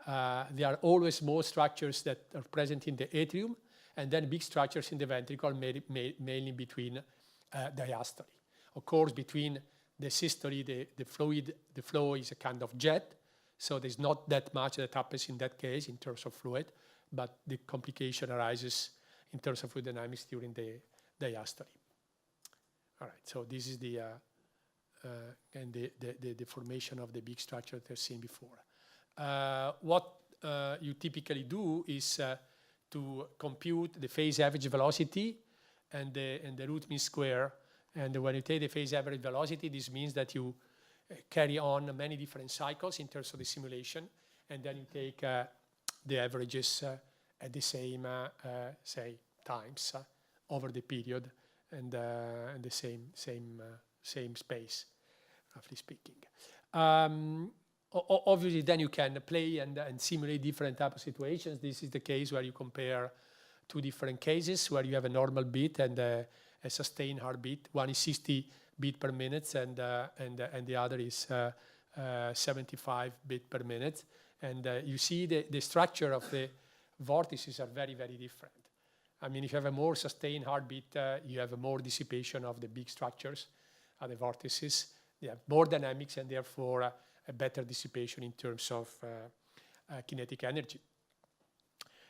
There are always small structures that are present in the atrium, and then big structures in the ventricle, mainly between diastole. Of course, between the systole, the flow is a kind of jet, so there's not that much that happens in that case in terms of fluid, but the complication arises in terms of fluid dynamics during the diastole. All right, so this is the formation of the big structure that I've seen before. What you typically do is to compute the phase average velocity and the root mean square. And when you take the phase average velocity, this means that you carry on many different cycles in terms of the simulation, and then you take the averages at the same, say, times over the period and the same space, roughly speaking. Obviously, then you can play and simulate different types of situations. This is the case where you compare two different cases where you have a normal beat and a sustained heartbeat. One is 60 beats per minute, and the other is 75 beats per minute. And you see the structure of the vortices are very, very different. I mean, if you have a more sustained heartbeat, you have a more dissipation of the big structures, the vortices. They have more dynamics and therefore a better dissipation in terms of kinetic energy.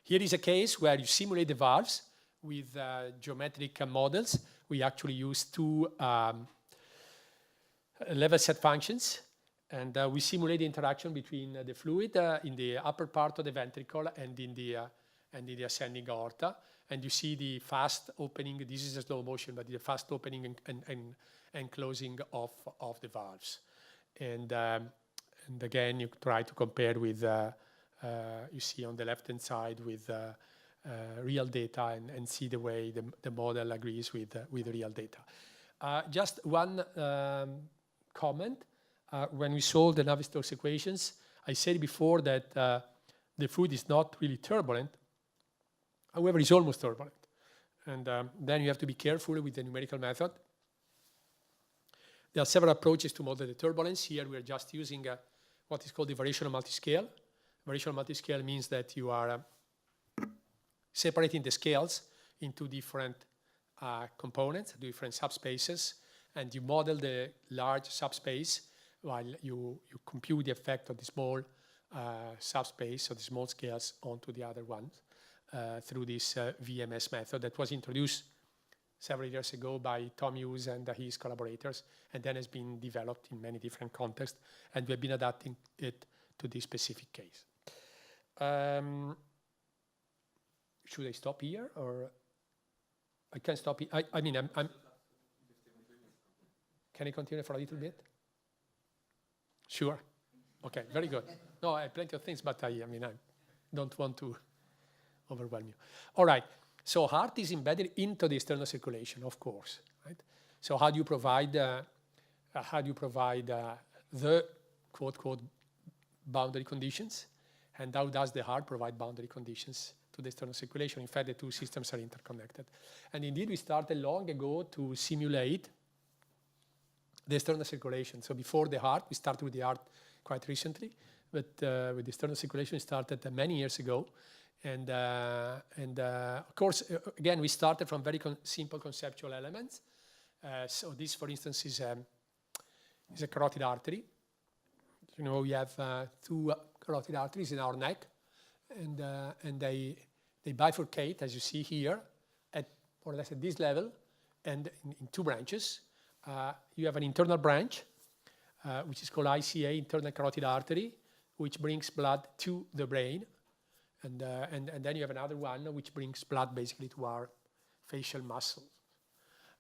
Here is a case where you simulate the valves with geometric models. We actually use two level set functions, and we simulate the interaction between the fluid in the upper part of the ventricle and in the ascending aorta. And you see the fast opening. This is a slow motion, but the fast opening and closing of the valves. And again, you try to compare with, you see on the left-hand side with real data and see the way the model agrees with real data. Just one comment. When we solved the Navier-Stokes equations, I said before that the fluid is not really turbulent. However, it's almost turbulent. And then you have to be careful with the numerical method. There are several approaches to model the turbulence. Here we are just using what is called the variational multiscale. Variational multiscale means that you are separating the scales into different components, different subspaces, and you model the large subspace while you compute the effect of the small subspace, so the small scales onto the other ones through this VMS method that was introduced several years ago by Tom Hughes and his collaborators, and then has been developed in many different contexts, and we've been adapting it to this specific case. Should I stop here, or I can stop here? I mean, I'm can I continue for a little bit? Sure. Okay, very good. No, I have plenty of things, but I don't want to overwhelm you. All right. So heart is embedded into the external circulation, of course, right? So how do you provide the quote boundary conditions? And how does the heart provide boundary conditions to the external circulation? In fact, the two systems are interconnected. And indeed, we started long ago to simulate the external circulation. So before the heart, we started with the heart quite recently, but with the external circulation, we started many years ago. And of course, again, we started from very simple conceptual elements. So this, for instance, is a carotid artery. You know, we have two carotid arteries in our neck, and they bifurcate, as you see here, at more or less at this level, and in two branches. You have an internal branch, which is called ICA, internal carotid artery, which brings blood to the brain. And then you have another one which brings blood basically to our facial muscles.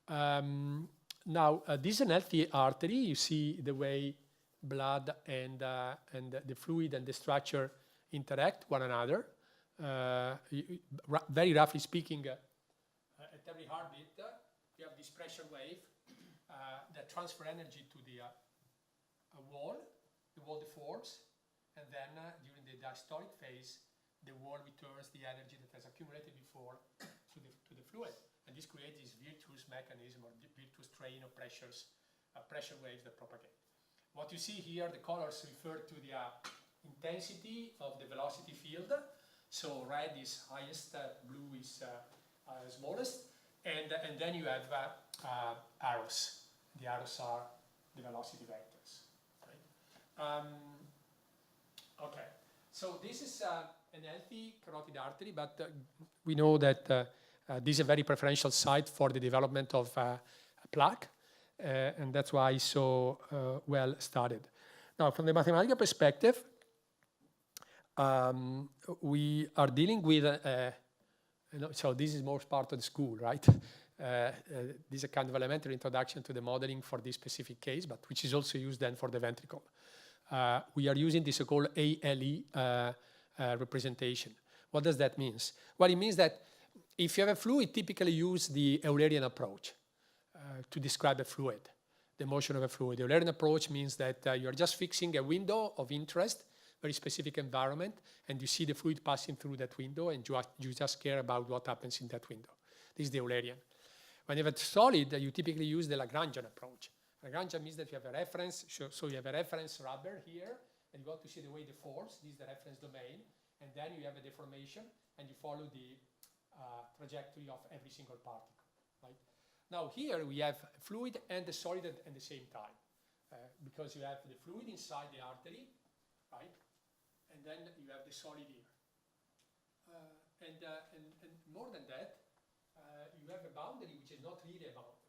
Now, this is an healthy artery. You see the way blood and the fluid and the structure interact one another. Very roughly speaking, at every heartbeat, you have this pressure wave that transfer energy to the wall. The wall deforms, and then during the diastolic phase, the wall returns the energy that has accumulated before to the fluid. And this creates this virtuous mechanism or virtuous train of pressure waves that propagate. What you see here, the colors refer to the intensity of the velocity field. So red is highest, blue is smallest, and then you have arrows. The arrows are the velocity vectors. Right? Okay, so this is an healthy carotid artery, but we know that this is a very preferential site for the development of plaque, and that's why it's so well studied. Now, from the mathematical perspective, we are dealing with, so this is most part of the school, right? This is a kind of elementary introduction to the modeling for this specific case, but which is also used then for the ventricle. We are using the so-called ALE representation. What does that mean? Well, it means that if you have a fluid, typically use the Eulerian approach to describe a fluid, the motion of a fluid. The Eulerian approach means that you're just fixing a window of interest, very specific environment, and you see the fluid passing through that window, and you just care about what happens in that window. This is the Eulerian. When you have a solid, you typically use the Lagrangian approach. Lagrangian means that you have a reference, so you have a reference rubber here, and you want to see the way it deforms. This is the reference domain, and then you have a deformation, and you follow the trajectory of every single particle. Right? Now here we have fluid and the solid at the same time, because you have the fluid inside the artery, right? And then you have the solid here. And more than that, you have a boundary which is not really a boundary,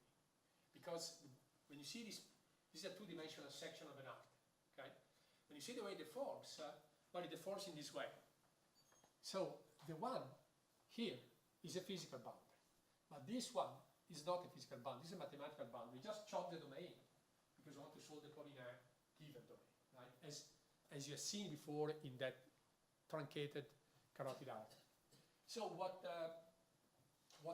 because when you see this is a two-dimensional section of an arc. Okay? When you see the way it deforms, well, it deforms in this way. So the one here is a physical boundary, but this one is not a physical boundary. This is a mathematical boundary. We just chop the domain because we want to solve the problem in a given domain, right? As you have seen before in that truncated carotid artery. So what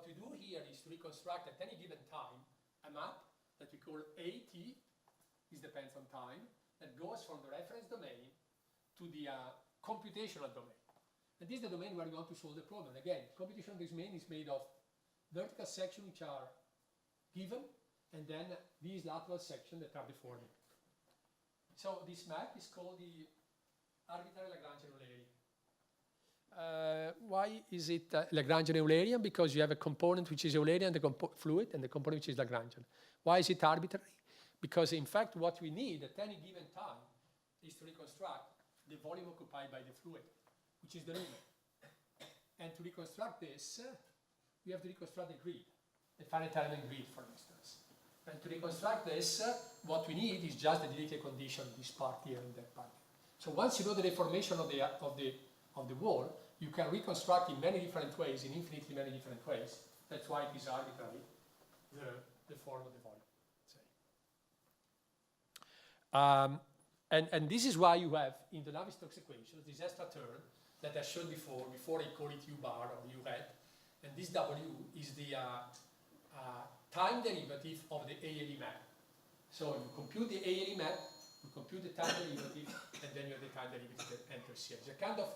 we do here is to reconstruct at any given time a map that we call AT, this depends on time, that goes from the reference domain to the computational domain. And this is the domain where we want to solve the problem. Again, computational domain is made of vertical sections which are given, and then these lateral sections that are deforming. So this map is called the arbitrary Lagrangian Eulerian. Why is it Lagrangian Eulerian? Because you have a component which is Eulerian, the fluid, and the component which is Lagrangian. Why is it arbitrary? Because in fact what we need at any given time is to reconstruct the volume occupied by the fluid, which is the lumen. And to reconstruct this, we have to reconstruct the grid, the finite element grid, for instance. And to reconstruct this, what we need is just the Dirichlet condition, this part here and that part. So once you know the deformation of the wall, you can reconstruct in many different ways, in infinitely many different ways. That's why it is arbitrary, the form of the volume. And this is why you have in the Navier-Stokes equation this extra term that I showed before I call it U bar or U hat, and this W is the time derivative of the ALE map. So you compute the ALE map You compute the time derivative, and then you have the time derivative that enters here. It's a kind of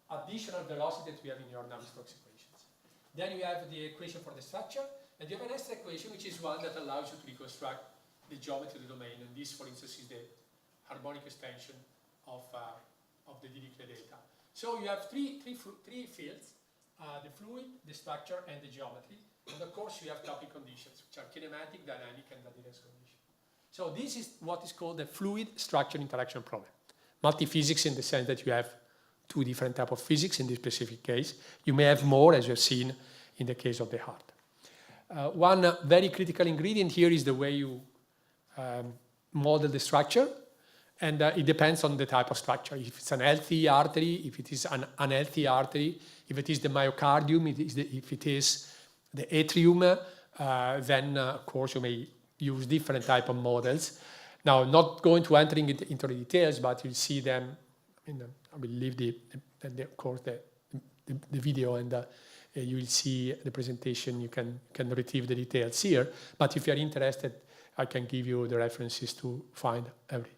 additional velocity that we have in your Navier-Stokes equations. Then you have the equation for the structure, and you have an extra equation, which is one that allows you to reconstruct the geometry of the domain. And this, for instance, is the harmonic extension of the Dirichlet data. So you have three fields, the fluid, the structure, and the geometry. And of course, you have topic conditions, which are kinematic, dynamic, and adherence conditions. So this is what is called the fluid structure interaction problem. Multiphysics in the sense that you have two different types of physics in this specific case. You may have more, as you have seen in the case of the heart. One very critical ingredient here is the way you model the structure. And it depends on the type of structure. If it's an healthy artery, if it is an unhealthy artery, if it is the myocardium, if it is the atrium, then of course you may use different type of models. Now, not going to enter into the details, but you'll see them. I will leave of course the video, and you will see the presentation. You can retrieve the details here. But if you are interested, I can give you the references to find every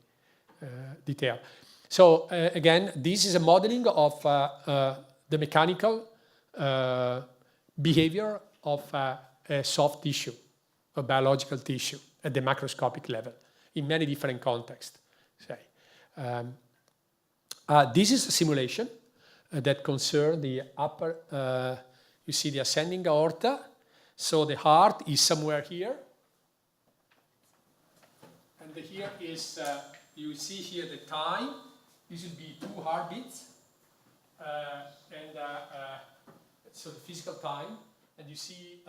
detail. So again, this is a modeling of the mechanical behavior of a soft tissue, a biological tissue at the macroscopic level in many different contexts. This is a simulation that concerns the upper, you see the ascending aorta. So the heart is somewhere here. And here is, you see here the time. This will be 2 heartbeats. So the physical time. And you see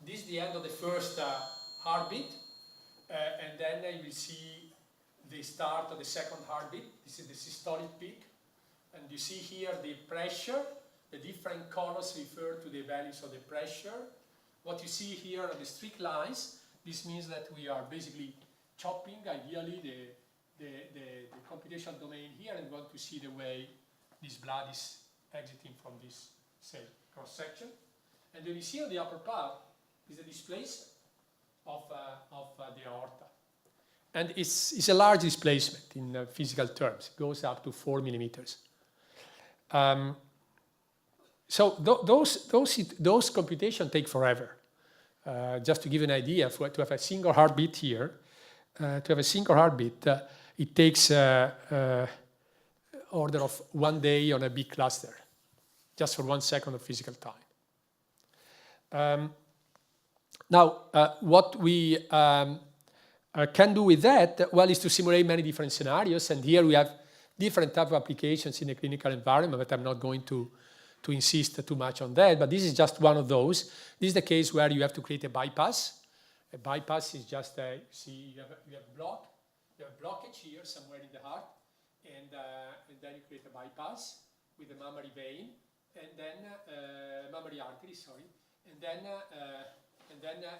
this is the end of the first heartbeat. And then you will see the start of the second heartbeat. This is the systolic peak. And you see here the pressure. The different colors refer to the values of the pressure. What you see here are the strict lines. This means that we are basically chopping, ideally, the computational domain here, and want to see the way this blood is exiting from this, say, cross-section. And then you see on the upper part is the displacement of the aorta. And it's a large displacement in physical terms. It goes up to 4 millimeters. So those computations take forever. Just to give you an idea, to have a single heartbeat here, it takes order of 1 day on a big cluster, just for 1 second of physical time. Now, what we can do with that, well, is to simulate many different scenarios. And here we have different type of applications in the clinical environment, but I'm not going to insist too much on that. But this is just one of those. This is the case where you have to create a bypass. A bypass is just, see, you have a blockage here somewhere in the heart, and then you create a bypass with a mammary vein, and then mammary artery, sorry, and then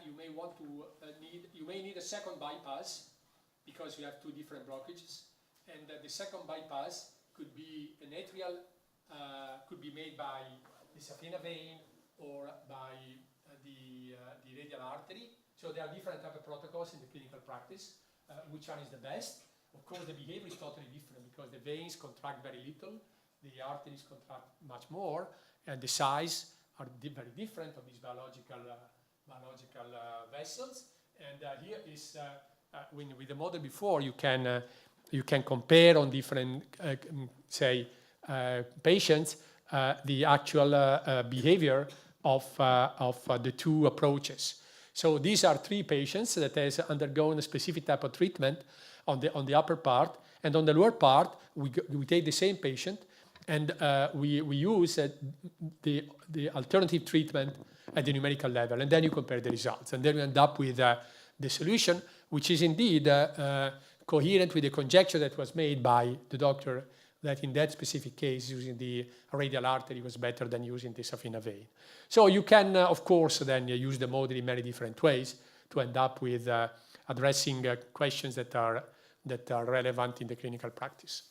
you may want to need a second bypass because you have 2 different blockages, and the second bypass could be an atrial, could be made by the saphenous vein or by the radial artery. So there are different type of protocols in the clinical practice. Which one is the best? Of course, the behavior is totally different because the veins contract very little, the arteries contract much more, and the size are very different of these biological vessels. And here is, with the model before, you can compare on different, patients the actual behavior of the 2 approaches. So these are 3 patients that has undergone a specific type of treatment on the upper part, and on the lower part we take the same patient and we use the alternative treatment at the numerical level, and then you compare the results, and then we end up with the solution, which is indeed coherent with the conjecture that was made by the doctor that in that specific case using the radial artery was better than using the saphenous vein. So you can, of course, then use the model in many different ways to end up with addressing questions that are relevant in the clinical practice.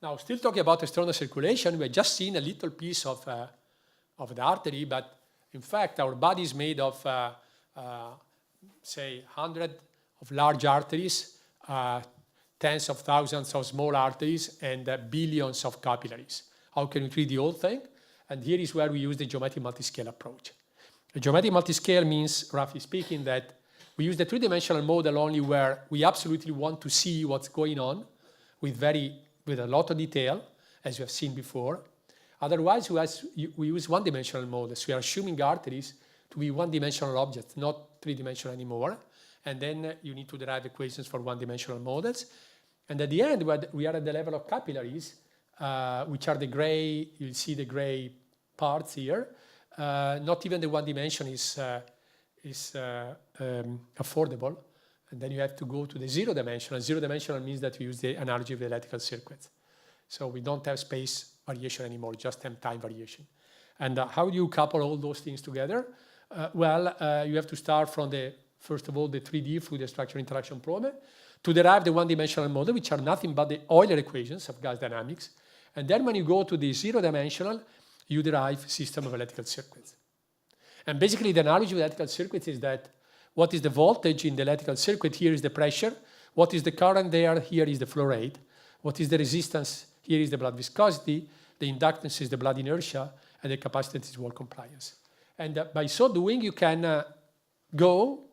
Now, still talking about external circulation, we have just seen a little piece of the artery, but in fact, our body is made of, say, 100 of large arteries tens of thousands of small arteries and billions of capillaries. How can we treat the whole thing? And here is where we use the geometric multiscale approach. A geometric multiscale means, roughly speaking, that we use the three-dimensional model only where we absolutely want to see what's going on with a lot of detail, as you have seen before. Otherwise, we use one-dimensional models. We are assuming arteries to be one-dimensional objects, not three-dimensional anymore. And then you need to derive equations for one-dimensional models. And at the end, we are at the level of capillaries, which are the gray, you'll see the gray parts here. Not even the one dimension is affordable. And then you have to go to the zero dimensional. Zero dimensional means that we use the analogy of the electrical circuits. So we don't have space variation anymore, just have time variation. And how do you couple all those things together? You have to start from first of all, the 3D fluid and structure interaction problem to derive the one-dimensional model, which are nothing but the Euler equations of gas dynamics. And then when you go to the zero-dimensional, you derive system of electrical circuits. And basically, the analogy of electrical circuits is that what is the voltage in the electrical circuit? Here is the pressure. What is the current there? Here is the flow rate. What is the resistance? Here is the blood viscosity. The inductance is the blood inertia. And the capacitance is wall compliance. And by so doing, you can go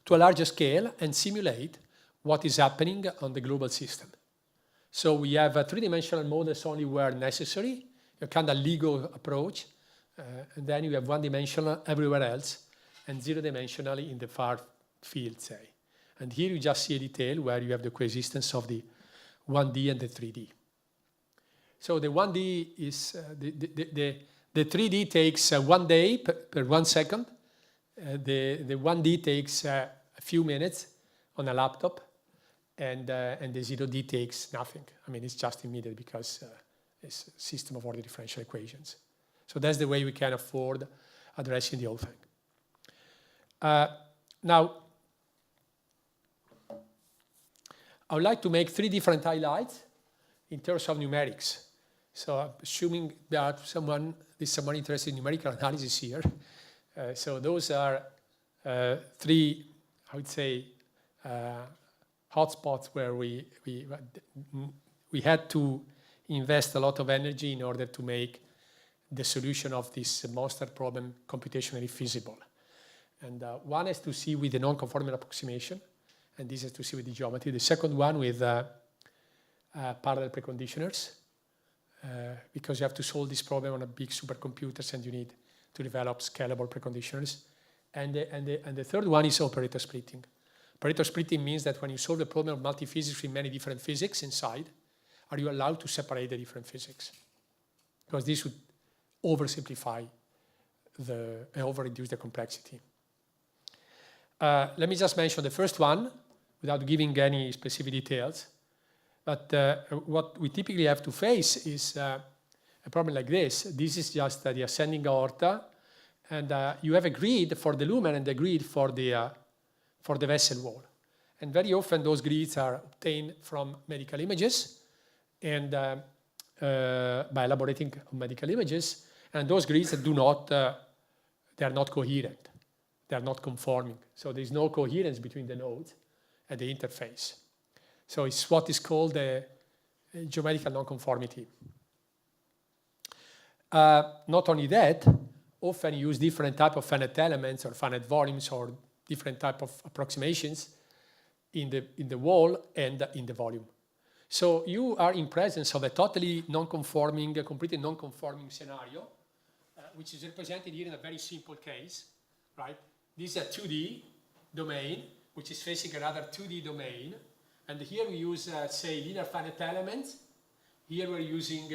to a larger scale and simulate what is happening on the global system. So we have three-dimensional models only where necessary, a kind of LEGO approach, and then you have one-dimensional everywhere else, and zero-dimensionally in the far field, say. And here you just see a detail where you have the coexistence of the 1D and the 3D. So the 1D is, the 3D takes 1 day per 1 second. The 1D takes a few minutes on a laptop, and the 0D takes nothing. I mean, it's just immediate because it's a system of order differential equations. So that's the way we can afford addressing the whole thing. Now, I would like to make 3 different highlights in terms of numerics. So I'm assuming that there's someone interested in numerical analysis here. So those are 3, I would say, hotspots where we had to invest a lot of energy in order to make the solution of this monster problem computationally feasible. And one has to see with the non-conformal approximation, and this has to see with the geometry. The second one with parallel preconditioners, because you have to solve this problem on a big supercomputers and you need to develop scalable preconditioners. And the third one is operator splitting. Operator splitting means that when you solve the problem of multiphysics with many different physics inside, are you allowed to separate the different physics? Because this would oversimplify and over-reduce the complexity. Let me just mention the first one without giving any specific details. But what we typically have to face is a problem like this. This is just the ascending aorta, and you have a grid for the lumen and a grid for the vessel wall. And very often those grids are obtained from medical images and by elaborating medical images. And those grids do not, they are not coherent. They are not conforming. So there's no coherence between the nodes at the interface. So it's what is called a geometrical nonconformity. Not only that, often you use different type of finite elements or finite volumes or different type of approximations in the wall and in the volume. So you are in presence of a totally non-conforming, completely non-conforming scenario, which is represented here in a very simple case, right? This is a 2D domain, which is facing another 2D domain. And here we use, say, linear finite elements. Here we're using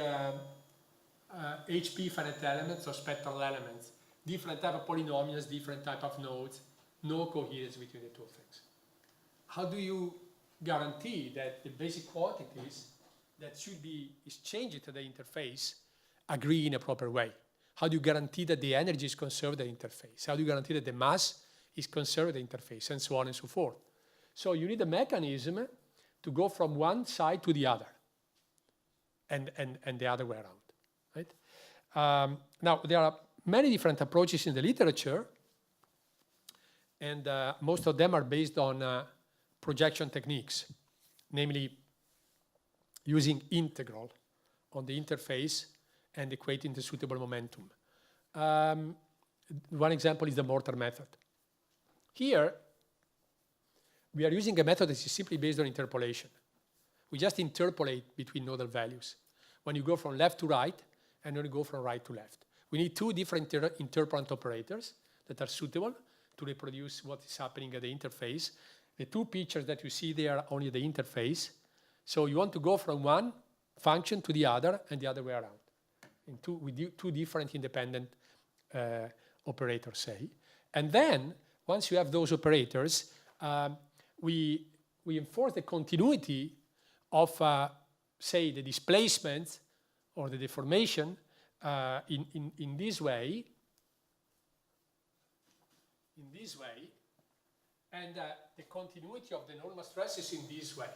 HP finite elements or spectral elements. Different type of polynomials, different type of nodes, no coherence between the two things. How do you guarantee that the basic quantities that should be exchanged to the interface agree in a proper way? How do you guarantee that the energy is conserved at the interface? How do you guarantee that the mass is conserved at the interface, and so on and so forth? So you need a mechanism to go from one side to the other, and the other way around, right? Now, there are many different approaches in the literature, and most of them are based on projection techniques, namely using integral on the interface and equating the suitable momentum. One example is the Mortar Method. Here, we are using a method that is simply based on interpolation. We just interpolate between nodal values. When you go from left to right, and when you go from right to left. We need two different interpolant operators that are suitable to reproduce what is happening at the interface. The two pictures that you see there are only the interface. So you want to go from one function to the other and the other way around. With two different independent operators, say. And then, once you have those operators, we enforce the continuity of, say, the displacement or the deformation in this way, and the continuity of the normal stresses in this way.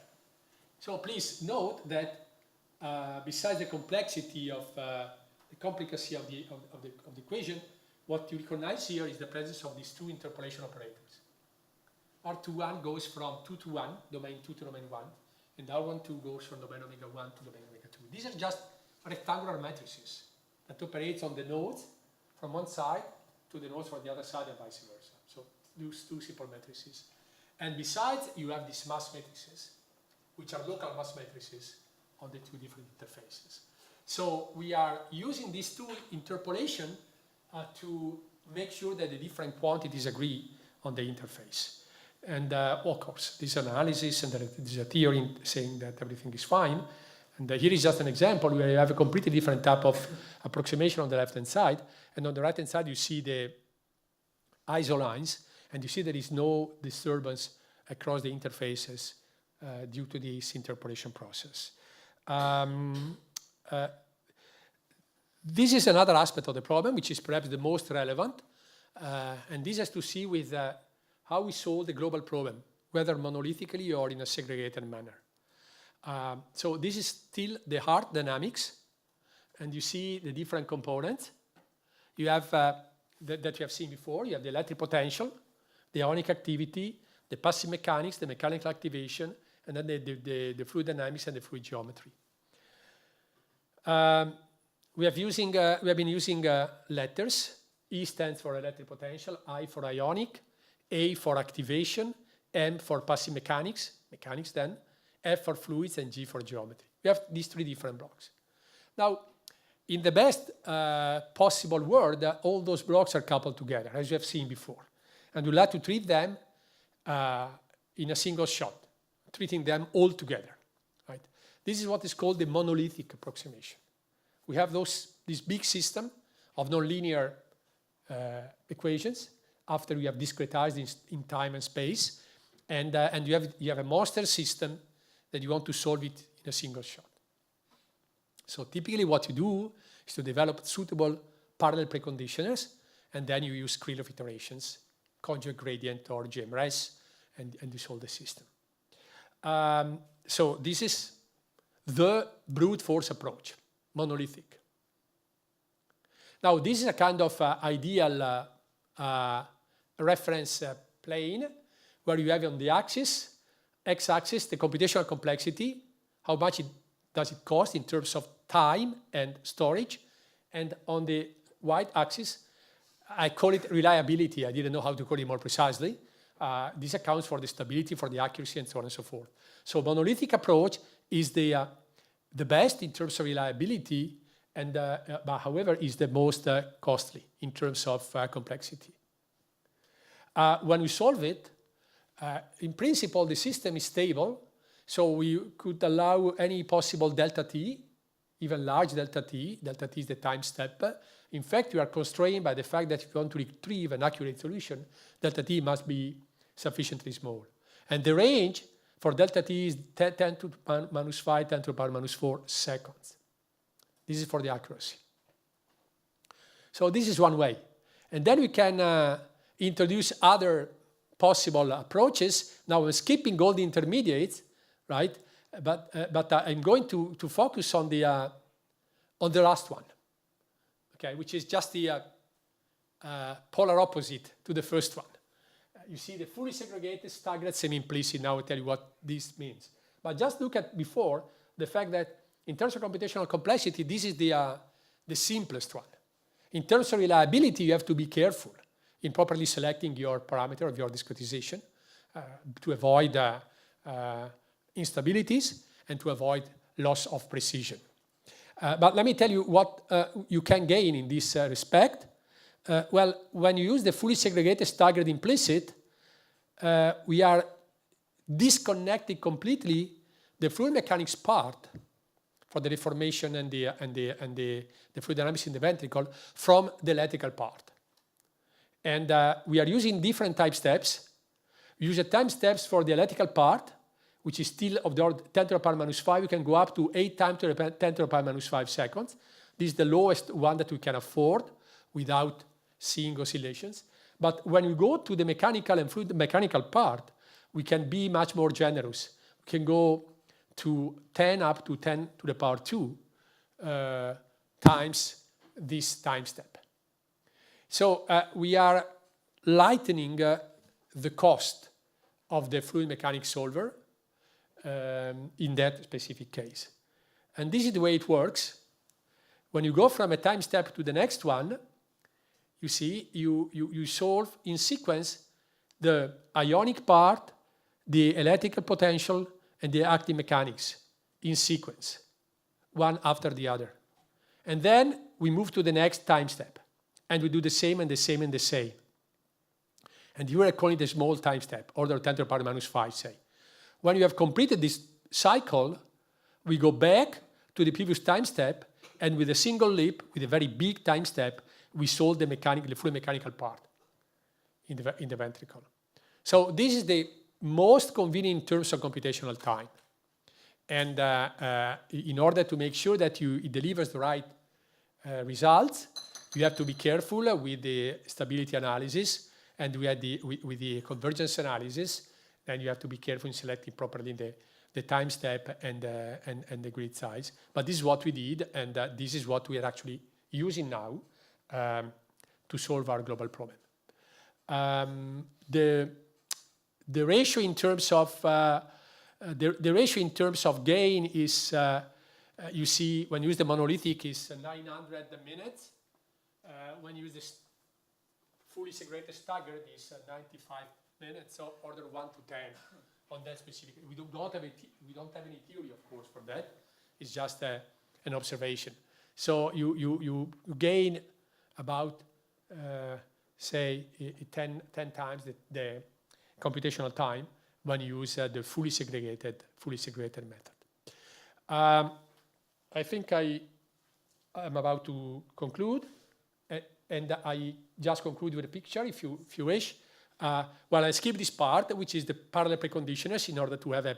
So please note that besides the complexity of the complicacy of the equation, what you recognize here is the presence of these two interpolation operators. R21 goes from 2 to 1, domain 2 to domain 1, and R12 goes from domain omega 1 to domain omega 2. These are just rectangular matrices that operates on the nodes from one side to the nodes from the other side and vice versa. So those two simple matrices. And besides, you have these mass matrices, which are local mass matrices on the two different interfaces. So we are using these two interpolation to make sure that the different quantities agree on the interface. And of course, this analysis and there is a theory saying that everything is fine. And here is just an example where you have a completely different type of approximation on the left-hand side. And on the right-hand side, you see the isolines. And you see there is no disturbance across the interfaces due to this interpolation process. This is another aspect of the problem, which is perhaps the most relevant. And this has to see with how we solve the global problem, whether monolithically or in a segregated manner. So this is still the heart dynamics, and you see the different components. You have that you have seen before. You have the electric potential, the ionic activity, the passive mechanics, the mechanical activation, and then the fluid dynamics and the fluid geometry. We have been using letters. E stands for electric potential, I for ionic, A for activation, M for passive mechanics then, F for fluids, and G for geometry. We have these three different blocks. Now, in the best possible world, all those blocks are coupled together, as you have seen before. And we like to treat them in a single shot, treating them all together. Right? This is what is called the monolithic approximation. We have this big system of nonlinear equations after we have discretized in time and space, and you have a monster system that you want to solve it in a single shot. So typically what you do is to develop suitable parallel preconditioners, and then you use Krylov iterations, conjugate gradient or GMRS, and you solve the system. So this is the brute force approach, monolithic. Now this is a kind of ideal reference plane where you have on the axis, x-axis, the computational complexity, how much does it cost in terms of time and storage, and on the y-axis, I call it reliability. I didn't know how to call it more precisely. This accounts for the stability, for the accuracy, and so on and so forth. So monolithic approach is the best in terms of reliability, and but however is the most costly in terms of complexity. When we solve it, in principle, the system is stable, so we could allow any possible delta t, even large delta t is the time step. In fact, we are constrained by the fact that if you want to retrieve an accurate solution, delta t must be sufficiently small. And the range for delta t is 10 to the power minus 5, 10 to the power minus 4 seconds. This is for the accuracy. So this is one way. And then we can introduce other possible approaches. Now I'm skipping all the intermediates, right? But I'm going to focus on the last one, okay, which is just the polar opposite to the first one. you see the fully segregated, staggered, semi-implicit. Now I'll tell you what this means. But just look at before the fact that in terms of computational complexity, this is the simplest one. In terms of reliability, you have to be careful in properly selecting your parameter of your discretization to avoid instabilities and to avoid loss of precision. But let me tell you what you can gain in this respect. Well, when you use the fully segregated staggered implicit, we are disconnecting completely the fluid mechanics part for the deformation and the fluid dynamics in the ventricle from the electrical part. And we are using different time steps. We use a time steps for the electrical part, which is still of the order 10 to the power minus 5. You can go up to 8 times to the 10 to the power minus 5 seconds. This is the lowest one that we can afford without seeing oscillations. But when you go to the mechanical and fluid mechanical part, we can be much more generous. We can go to 10 up to 10 to the power 2 times this time step. So we are lightening the cost of the fluid mechanics solver in that specific case. And this is the way it works. When you go from a time step to the next one, you see, you solve in sequence the ionic part, the electrical potential, and the active mechanics in sequence, one after the other. And then we move to the next time step, and we do the same and the same and the same. And you are calling the small time step, order 10 to the power minus 5, say. When you have completed this cycle, we go back to the previous time step, and with a single leap, with a very big time step, we solve the fluid mechanical part in the ventricle. So this is the most convenient in terms of computational time. And in order to make sure that it delivers the right results, you have to be careful with the stability analysis and with the convergence analysis. Then you have to be careful in selecting properly the time step and the grid size. But this is what we did, and this is what we are actually using now to solve our global problem. The ratio in terms of the ratio in terms of gain is you see when you use the monolithic is 900 minutes. When you use this fully segregated staggered is 95 minutes, so order 1 to 10 on that specific. We don't have any theory, of course, for that. It's just an observation. So you gain about say 10 times the computational time when you use the fully segregated method. I think I'm about to conclude, and I just conclude with a picture, if you wish. Well, I skip this part, which is the parallel preconditioners, in order to have a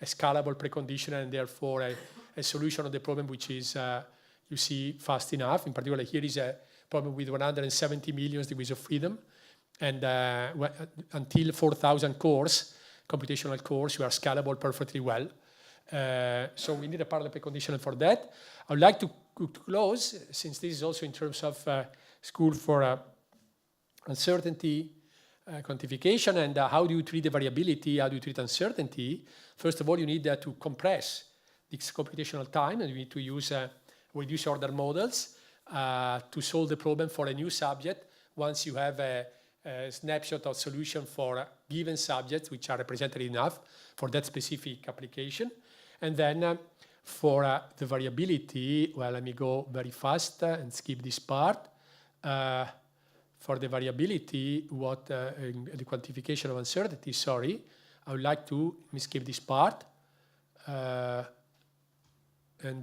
scalable preconditioner and therefore a solution of the problem which is, you see, fast enough. In particular, here is a problem with 170 million degrees of freedom, and until 4,000 cores, computational cores, you are scalable perfectly well. So we need a parallel preconditioner for that. I would like to close, since this is also in terms of school for uncertainty quantification and how do you treat the variability, how do you treat uncertainty. First of all, you need to compress this computational time, and you need to use reduced order models to solve the problem for a new subject once you have a snapshot of solution for given subjects which are representative enough for that specific application. And then for the variability, well, let me go very fast and skip this part. For the variability, the quantification of uncertainty, sorry, I would like to skip this part. And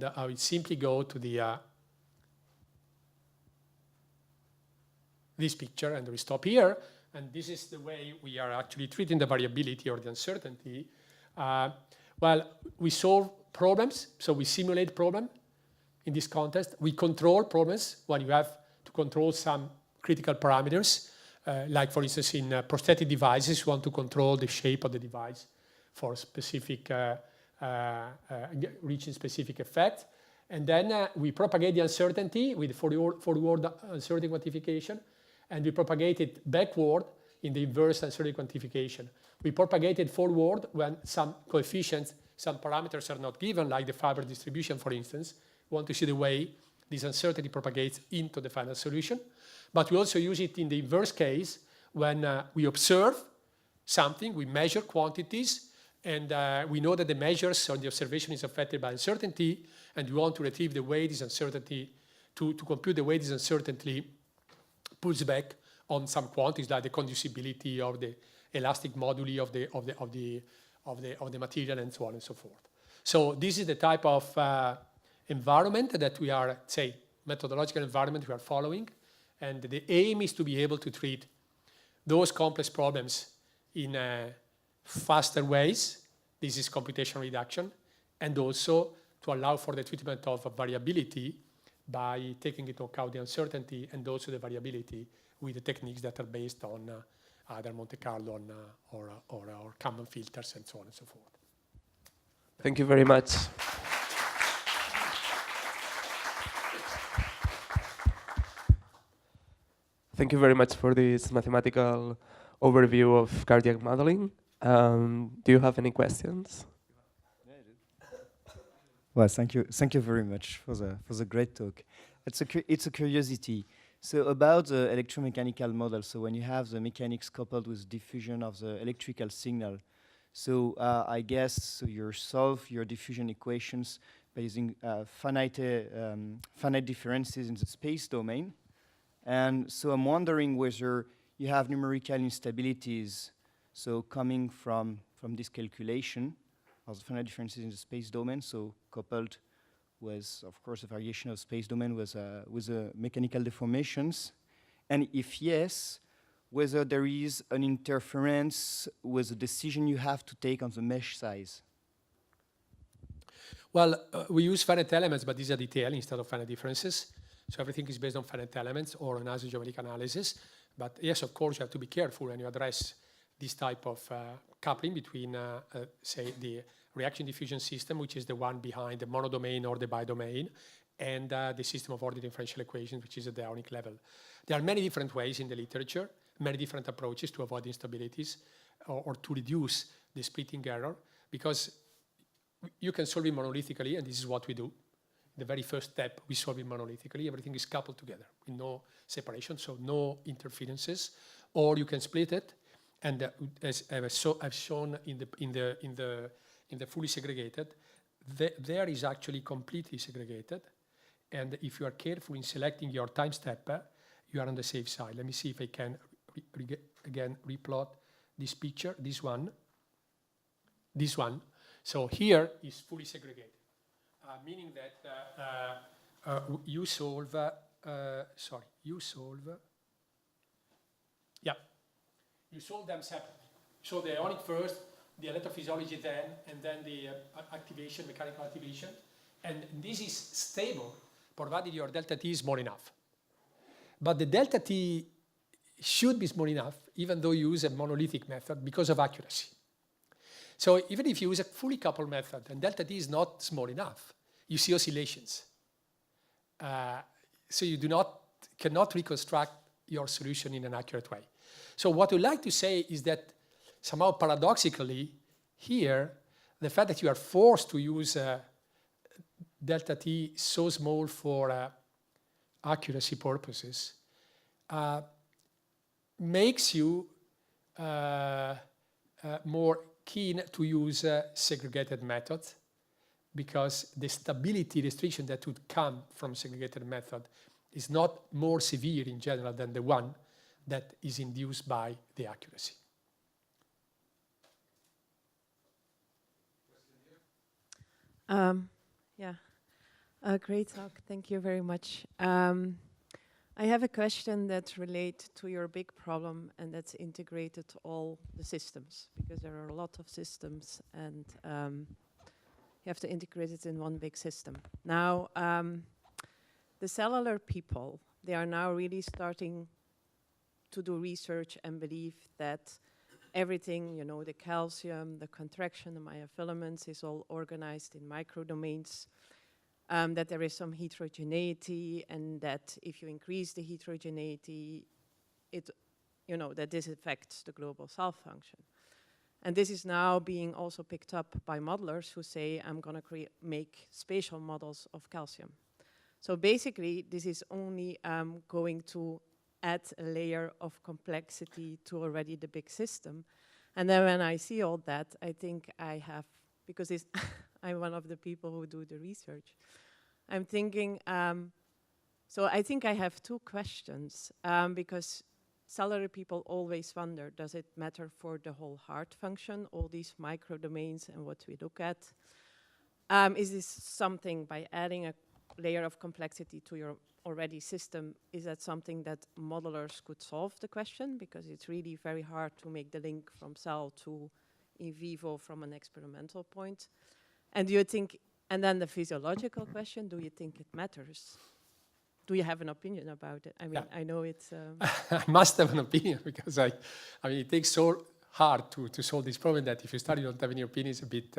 I will simply go to this picture, and we stop here. And this is the way we are actually treating the variability or the uncertainty. Well, we solve problems, so we simulate problem in this context. We control problems when you have to control some critical parameters, like for instance in prosthetic devices, you want to control the shape of the device for specific, reaching specific effect. And then we propagate the uncertainty with forward uncertainty quantification, and we propagate it backward in the inverse uncertainty quantification. We propagated forward when some coefficients, some parameters are not given, like the fiber distribution, for instance. We want to see the way this uncertainty propagates into the final solution. But we also use it in the inverse case when we observe something, we measure quantities, and we know that the measures or the observation is affected by uncertainty, and we want to retrieve the way this uncertainty, to compute the way this uncertainty pulls back on some quantities like the conducibility or the elastic moduli of the material and so on and so forth. So this is the type of environment that we are, say, methodological environment we are following, and the aim is to be able to treat those complex problems in faster ways. This is computational reduction, and also to allow for the treatment of variability by taking into account the uncertainty and also the variability with the techniques that are based on either Monte Carlo or Kalman filters and so on and so forth. Thank you very much. Thank you very much for this mathematical overview of cardiac modeling. Do you have any questions? Well, thank you very much for the great talk. It's a curiosity. So about the electromechanical model, so when you have the mechanics coupled with diffusion of the electrical signal, so I guess so you solve your diffusion equations by using finite differences in the space domain. And so I'm wondering whether you have numerical instabilities, so coming from this calculation of the finite differences in the space domain, so coupled with, of course, a variation of space domain with mechanical deformations, and if yes, whether there is an interference with the decision you have to take on the mesh size. Well, we use finite elements, but these are detail instead of finite differences. So everything is based on finite elements or an isogeometric analysis. But yes, of course, you have to be careful when you address this type of coupling between, say, the reaction diffusion system, which is the one behind the monodomain or the bidomain, and the system of ordered differential equations, which is at the ionic level. There are many different ways in the literature, many different approaches to avoid instabilities or to reduce the splitting error, because you can solve it monolithically, and this is what we do. The very first step, we solve it monolithically. Everything is coupled together with no separation, so no interferences. Or you can split it, and as I've shown in the fully segregated, there is actually completely segregated. And if you are careful in selecting your time step, you are on the safe side. Let me see if I can again replot this picture. This one. So here is fully segregated. Meaning that you solve them separately. So the ionic first, the electrophysiology then, and then the activation, mechanical activation. And this is stable, provided your delta T is small enough. But the delta T should be small enough, even though you use a monolithic method, because of accuracy. So even if you use a fully coupled method and delta T is not small enough, you see oscillations. So you cannot reconstruct your solution in an accurate way. So what we like to say is that somehow paradoxically here, the fact that you are forced to use delta T so small for accuracy purposes makes you more keen to use segregated methods, because the stability restriction that would come from segregated method is not more severe in general than the one that is induced by the accuracy. Great talk. Thank you very much. I have a question that relates to your big problem, and that's integrated all the systems, because there are a lot of systems, and you have to integrate it in one big system. Now, the cellular people, they are now really starting to do research and believe that everything, you know, the calcium, the contraction, the myofilaments is all organized in microdomains, that there is some heterogeneity, and that if you increase the heterogeneity, it that this affects the global cell function. And this is now being also picked up by modelers who say, I'm going to make spatial models of calcium. So basically, this is only going to add a layer of complexity to already the big system. And then when I see all that, I think I have, because I'm one of the people who do the research, I'm thinking, so I think I have two questions, because salary people always wonder, does it matter for the whole heart function, all these microdomains and what we look at? Is this something, by adding a layer of complexity to your already system, is that something that modelers could solve the question? Because it's really very hard to make the link from cell to in vivo from an experimental point. And do you think, and then the physiological question, do you think it matters? Do you have an opinion about it? I mean, yeah. I know it's... I must have an opinion, because I mean, it takes so hard to solve this problem that if you start, you don't have any opinions, a bit...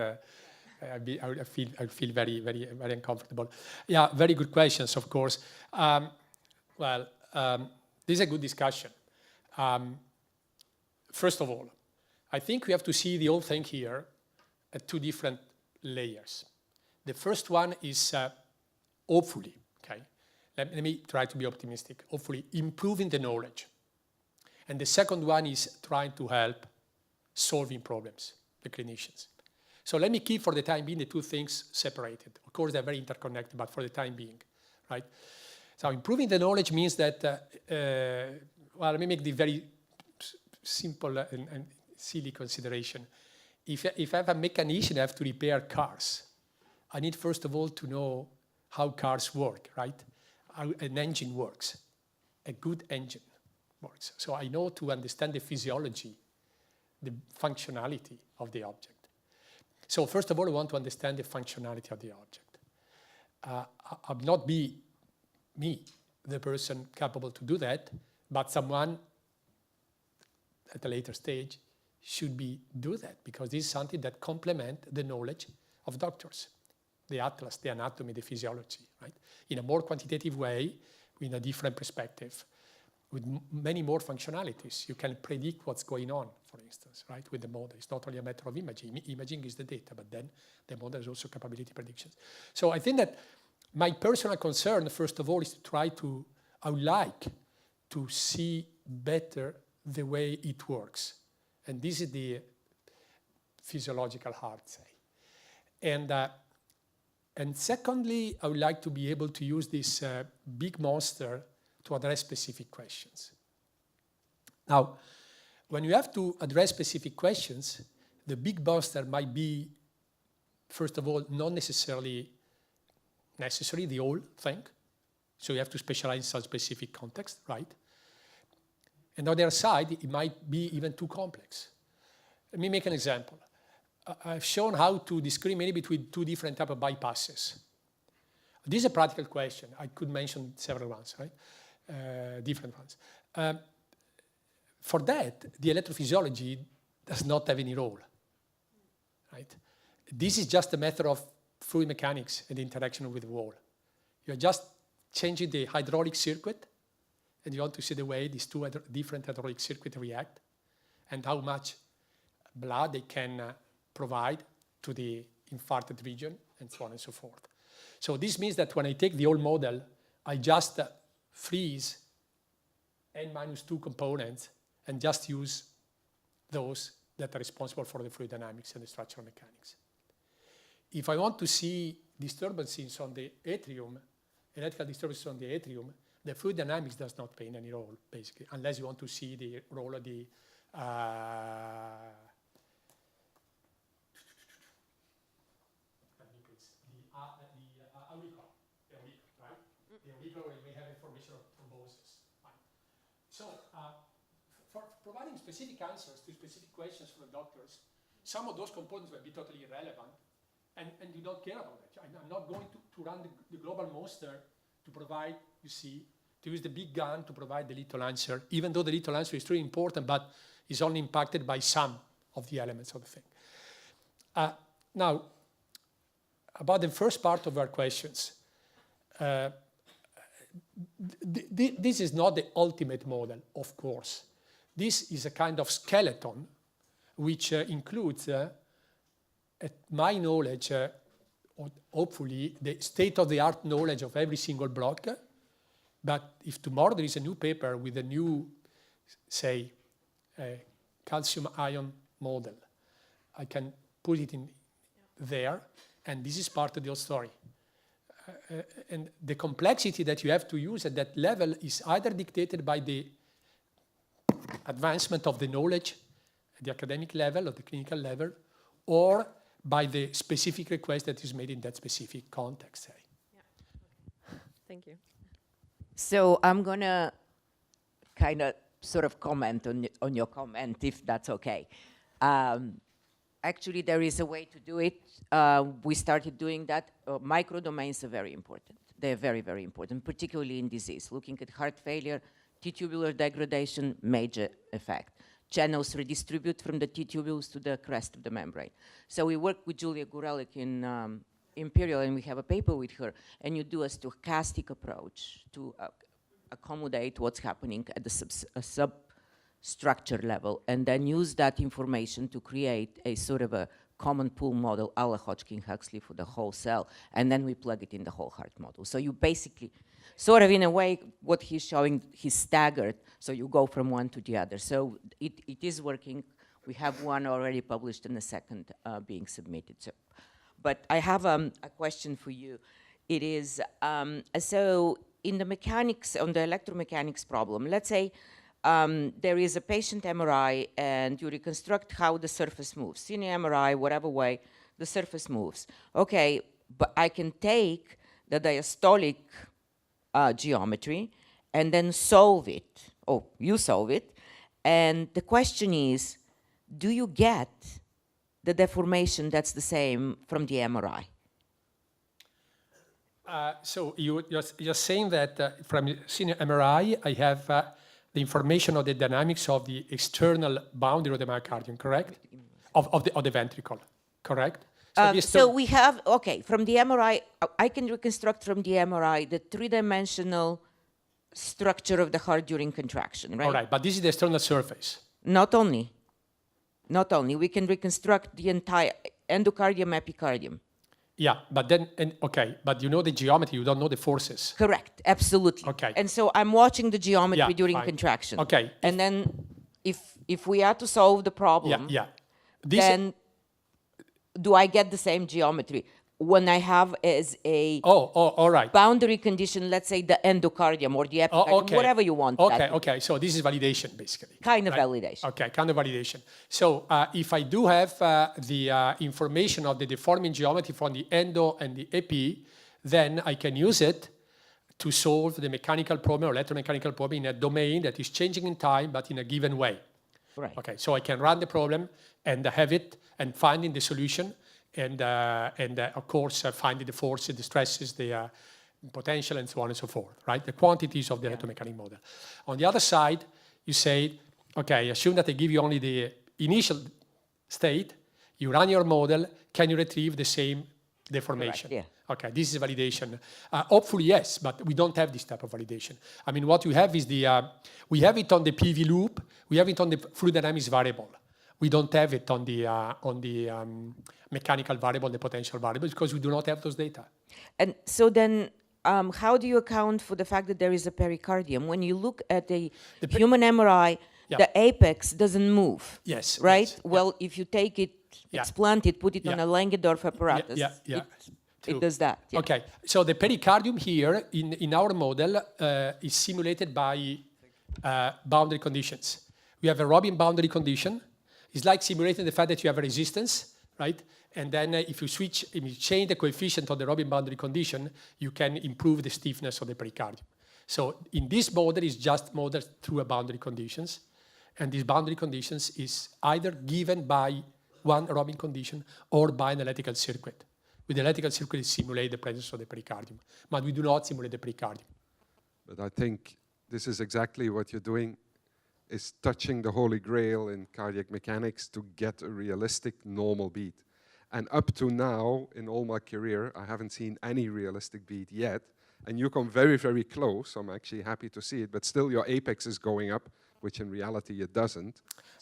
I feel very, very, very uncomfortable. Yeah, very good questions, of course. This is a good discussion. First of all, I think we have to see the whole thing here at two different layers. The first one is hopefully, okay, let me try to be optimistic, hopefully improving the knowledge. And the second one is trying to help solving problems, the clinicians. So let me keep for the time being the two things separated. Of course, they're very interconnected, but for the time being, right? So improving the knowledge means that, let me make the very simple and silly consideration. If I have a mechanician, I have to repair cars. I need, first of all, to know how cars work, right? How an engine works. A good engine works. So I know to understand the physiology, the functionality of the object. So first of all, I want to understand the functionality of the object. I'll not be me, the person capable to do that, but someone at a later stage should do that, because this is something that complements the knowledge of doctors, the atlas, the anatomy, the physiology, right? In a more quantitative way, in a different perspective, with many more functionalities. You can predict what's going on, for instance, right, with the model. It's not only a matter of imaging. Imaging is the data, but then the model is also capability predictions. So I think that my personal concern, first of all, is to try to, I would like to see better the way it works. And this is the physiological heart, say. And secondly, I would like to be able to use this big monster to address specific questions. Now, when you have to address specific questions, the big monster might be, first of all, not necessarily necessary, the whole thing. So you have to specialize in some specific context, right? And on the other side, it might be even too complex. Let me make an example. I've shown how to discriminate between two different types of bypasses. This is a practical question. I could mention several ones, right? Different ones. For that, the electrophysiology does not have any role, right? This is just a matter of fluid mechanics and the interaction with the wall. You're just changing the hydraulic circuit, and you want to see the way these two different hydraulic circuits react and how much blood they can provide to the infarcted region, and so on and so forth. So this means that when I take the whole model, I just freeze n-2 components and just use those that are responsible for the fluid dynamics and the structural mechanics. If I want to see disturbances on the atrium, electrical disturbances on the atrium, the fluid dynamics does not play any role, basically, unless you want to see the role of the auricle, right? The auricle where we have information of thrombosis. Right? So, for providing specific answers to specific questions from the doctors, some of those components will be totally irrelevant, and you don't care about that. I'm not going to run the global monster to provide, you see, to use the big gun to provide the little answer, even though the little answer is really important, but is only impacted by some of the elements of the thing. Now, about the first part of our questions, this is not the ultimate model, of course. This is a kind of skeleton which includes, at my knowledge, hopefully, the state-of-the-art knowledge of every single block. But if tomorrow there is a new paper with a new, say, calcium ion model, I can put it in there, and this is part of the whole story. And the complexity that you have to use at that level is either dictated by the advancement of the knowledge at the academic level or the clinical level, or by the specific request that is made in that specific context, say. Yeah. Okay. Thank you. So I'm going to kind of sort of comment on your comment, if that's okay. Actually, there is a way to do it. We started doing that. Microdomains are very important. They're very, very important, particularly in disease. Looking at heart failure, T-tubular degradation, major effect. Channels redistribute from the T-tubules to the crest of the membrane. So we work with Julia Gurelic in Imperial, and we have a paper with her, and you do a stochastic approach to accommodate what's happening at the substructure level, and then use that information to create a sort of a common pool model a la Hodgkin-Huxley for the whole cell, and then we plug it in the whole heart model. So you basically, sort of in a way, what he's showing, he's staggered, so you go from one to the other. So it is working. We have one already published and the second being submitted. So, but I have a question for you. It is, so in the mechanics, on the electromechanics problem, let's say there is a patient MRI and you reconstruct how the surface moves. In the MRI, whatever way, the surface moves. Okay, but I can take the diastolic geometry and then solve it. Oh, you solve it. And the question is, do you get the deformation that's the same from the MRI? So you're saying that from seeing MRI, I have the information of the dynamics of the external boundary of the myocardium, correct? Of the ventricle, correct? So we have, okay, from the MRI, I can reconstruct from the MRI the three-dimensional structure of the heart during contraction, right? All right, but this is the external surface. Not only. We can reconstruct the entire endocardium, epicardium. Yeah, but then, okay, but you know the geometry, you don't know the forces. Correct, absolutely. Okay. And so I'm watching the geometry during fine. contraction. Okay. And then if we are to solve the problem, then do I get the same geometry? When I have as a all right. boundary condition, let's say the endocardium or the epicardium, whatever you want. Okay, so this is validation, basically. Kind of validation. Okay, kind of validation. So if I do have the information of the deforming geometry from the endo and the epi, then I can use it to solve the mechanical problem or electromechanical problem in a domain that is changing in time, but in a given way. Right. Okay, so I can run the problem and have it and finding the solution. And of course, finding the forces, the stresses, the potential, and so on and so forth, right? The quantities of the electromechanical model. On the other side, you say, okay, assume that I give you only the initial state, you run your model, can you retrieve the same deformation? Correct, yeah. Okay, this is validation. Hopefully, yes, but we don't have this type of validation. I mean, what we have is we have it on the PV loop, we have it on the fluid dynamics variable. We don't have it on the mechanical variable, the potential variable, because we do not have those data. And so then, how do you account for the fact that there is a pericardium? When you look at the human MRI, the apex doesn't move. Yes. Right? Yes, well, if you take it, explant it, put it on a Langendorf apparatus, it does that. Yeah. Okay, so the pericardium here in our model is simulated by boundary conditions. We have a Robin boundary condition. It's like simulating the fact that you have a resistance, right? And then if you change the coefficient of the Robin boundary condition, you can improve the stiffness of the pericardium. So in this model, it's just modeled through a boundary conditions. And these boundary conditions is either given by one Robin condition or by an electrical circuit. With the electrical circuit, we simulate the presence of the pericardium. But we do not simulate the pericardium. But I think this is exactly what you're doing, is touching the holy grail in cardiac mechanics to get a realistic normal beat. And up to now, in all my career, I haven't seen any realistic beat yet. And you come very, very close. I'm actually happy to see it. But still, your apex is going up which in reality it doesn't.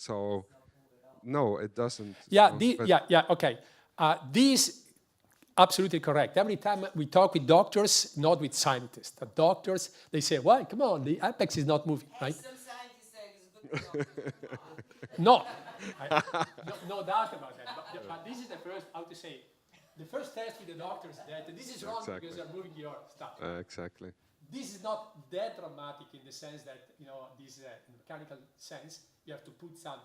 So, no, it doesn't. Yeah, So, okay. This absolutely correct. Every time we talk with doctors, not with scientists. The doctors, they say, well, come on, the apex is not moving, right? Some scientists say it's good to know. No, no doubt about that. But this is the first, how to say, the first test with the doctors that this is wrong because you're moving your stuff. exactly. This is not that dramatic in the sense that, you know, this in mechanical sense, you have to put some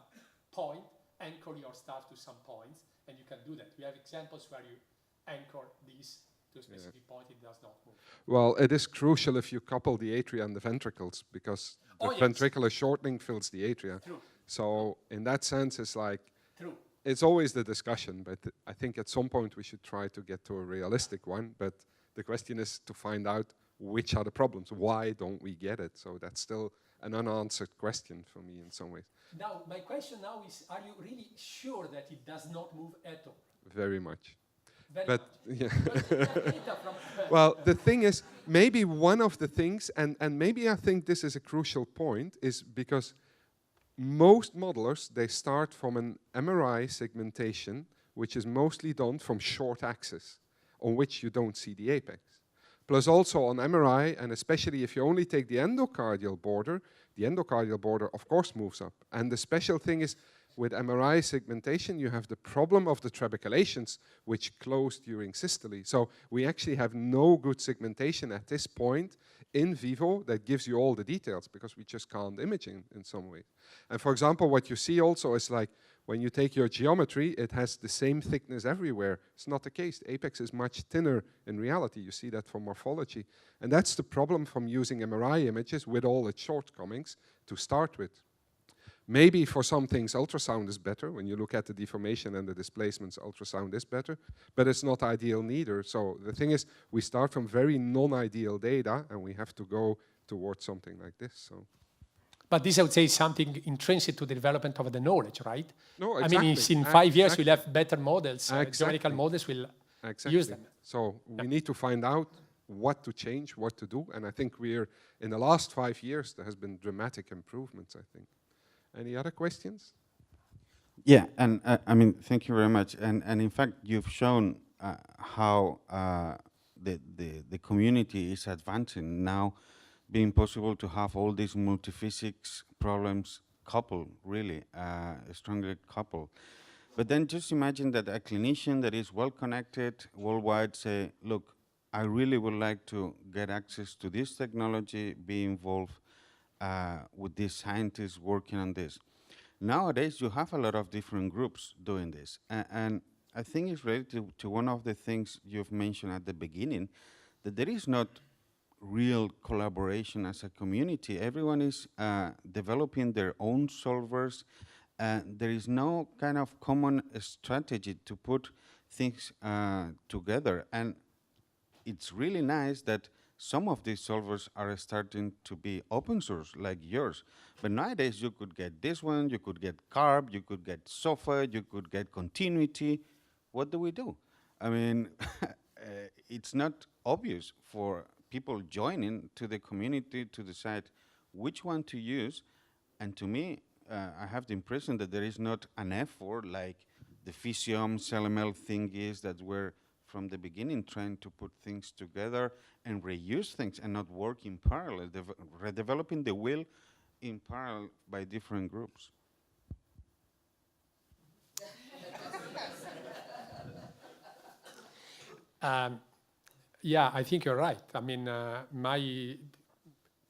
point, anchor your stuff to some points, and you can do that. We have examples where you anchor this to a specific point, it does not move. Well, it is crucial if you couple the atria and the ventricles, because the ventricular shortening fills the atria. True. So in that sense, it's like, True. it's always the discussion, but I think at some point we should try to get to a realistic one. But the question is to find out which are the problems. Why don't we get it? So that's still an unanswered question for me in some ways. Now, my question now is, are you really sure that it does not move at all? Very much. Very But much. yeah. Data from Well, the thing is, maybe one of the things, and maybe I think this is a crucial point, is because most modelers, they start from an MRI segmentation, which is mostly done from short axis, on which you don't see the apex. Plus also on MRI, and especially if you only take the endocardial border of course moves up. And the special thing is, with MRI segmentation, you have the problem of the trabeculations, which close during systole. So we actually have no good segmentation at this point in vivo that gives you all the details, because we just can't image in some way. And for example, what you see also is like, when you take your geometry, it has the same thickness everywhere. It's not the case. The apex is much thinner in reality. You see that from morphology. And that's the problem from using MRI images with all its shortcomings to start with. Maybe for some things, ultrasound is better. When you look at the deformation and the displacements, ultrasound is better, but it's not ideal neither. So the thing is, we start from very non-ideal data, and we have to go towards something like this. So. But this, I would say, is something intrinsic to the development of the knowledge, right? No, exactly. I mean, in 5 years, we'll have better models. Exactly. Geometrical models will use them. So we need to find out what to change, what to do. And I think we're, in the last 5 years, there has been dramatic improvements, I think. Any other questions? Yeah, and I mean, thank you very much. And in fact, you've shown how the community is advancing now, being possible to have all these multiphysics problems coupled, really, strongly coupled. But then just imagine that a clinician that is well connected worldwide say, look, I really would like to get access to this technology, be involved with these scientists working on this. Nowadays, you have a lot of different groups doing this. And I think it's related to one of the things you've mentioned at the beginning, that there is not real collaboration as a community. Everyone is developing their own solvers. There is no kind of common strategy to put things together. And it's really nice that some of these solvers are starting to be open source, like yours. But nowadays, you could get this one, you could get carb, you could get software, you could get continuity. What do we do? I mean, it's not obvious for people joining to the community to decide which one to use. And to me, I have the impression that there is not an effort like the Physium, CellML thing is that we're from the beginning trying to put things together and reuse things and not work in parallel, redeveloping the wheel in parallel by different groups. Yeah, I think you're right. I mean, my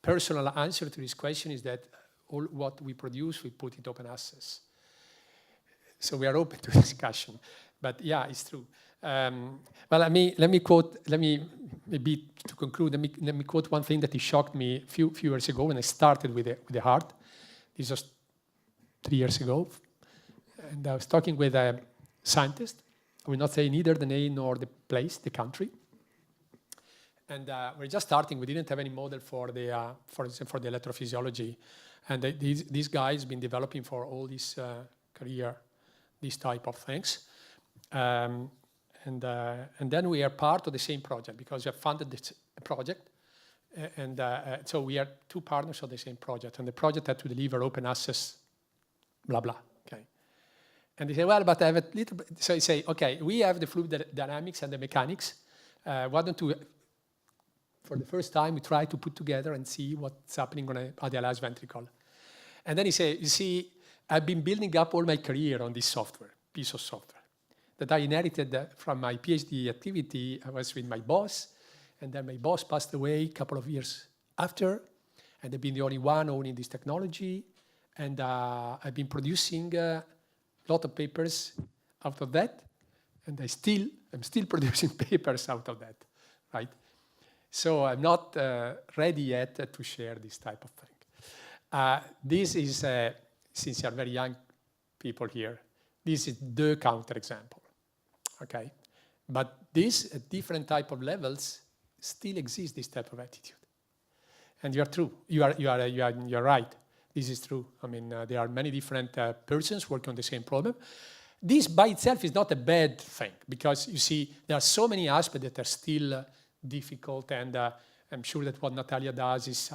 personal answer to this question is that all what we produce, we put it open access. So we are open to discussion. But yeah, it's true. Well, let me quote, maybe to conclude, let me quote one thing that shocked me a few years ago when I started with the heart. This was 3 years ago. And I was talking with a scientist. I will not say neither the name nor the place, the country. And we're just starting. We didn't have any model for the, for example, for the electrophysiology. And these guys been developing for all this career, these type of things. And then we are part of the same project because we have funded this project. So we are two partners of the same project, and the project had to deliver open access, blah, blah, okay? And they say, well, but I have a little bit, so I say, okay, we have the fluid dynamics and the mechanics. Why don't we, for the first time, we try to put together and see what's happening on an idealized ventricle. And then he say, you see, I've been building up all my career on this software, piece of software, that I inherited from my PhD activity. I was with my boss, and then my boss passed away a couple of years after, and I've been the only one owning this technology, and I've been producing a lot of papers out of that, and I'm still producing papers out of that, right? So I'm not ready yet to share this type of thing. This is, since you're very young people here, this is the counterexample, okay? But this, at different type of levels, still exists, this type of attitude. And you're true, you're right, this is true. I mean, there are many different persons working on the same problem. This by itself is not a bad thing, because you see, there are so many aspects that are still difficult, and I'm sure that what Natalia does is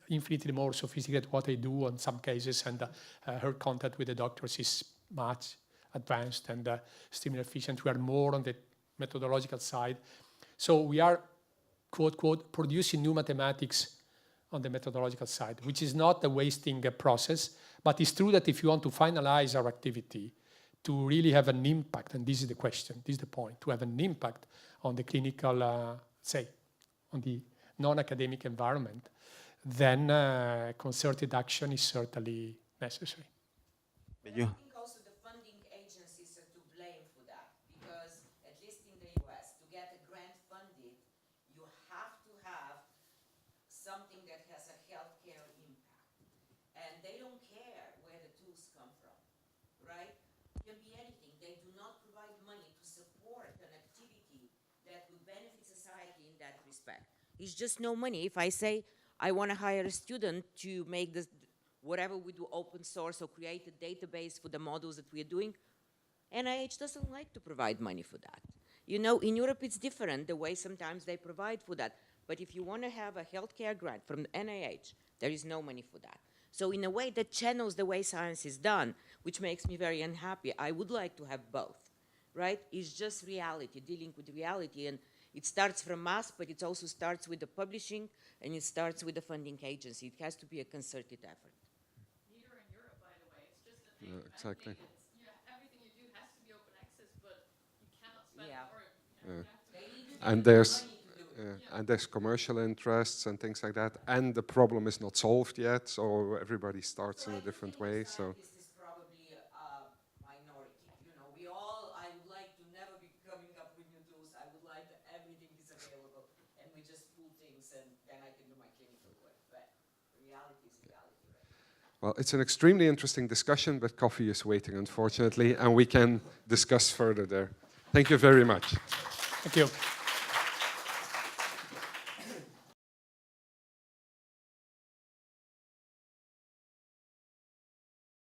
infinitely more sophisticated what I do in some cases, and her contact with the doctors is much advanced and still more efficient. We are more on the methodological side. So we are, quote, quote, producing new mathematics on the methodological side, which is not a wasting process, but it's true that if you want to finalize our activity, to really have an impact, and this is the question, this is the point, to have an impact on the clinical, say, on the non-academic environment, then concerted action is certainly necessary. But I think also the funding agencies are to blame for that, because at least in the US, to get a grant funded, you have to have something that has a healthcare impact. And they don't care where the tools come from, right? It can be anything. They do not provide money to support an activity that would benefit society in that respect. It's just no money. If I say I want to hire a student to make this, whatever we do open source or create a database for the models that we are doing, NIH doesn't like to provide money for that. You know, in Europe it's different, the way sometimes they provide for that. But if you want to have a healthcare grant from the NIH, there is no money for that. So in a way that channels the way science is done, which makes me very unhappy. I would like to have both, right? It's just reality, dealing with reality. And it starts from us, but it also starts with the publishing, and it starts with the funding agency. It has to be a concerted effort. Neither in Europe, by the way. It's just that they exactly. everything you do has to be open access, but you cannot spend And there's commercial interests and things like that, and the problem is not solved yet, so everybody starts in a different way. So this is probably a minority. You know, I would like to never be coming up with new tools. I would like that everything is available, and we just pull things, and then I can do my clinical work. But reality is reality, right? Well, it's an extremely interesting discussion, but coffee is waiting, unfortunately, and we can discuss further there. Thank you very much. Thank you.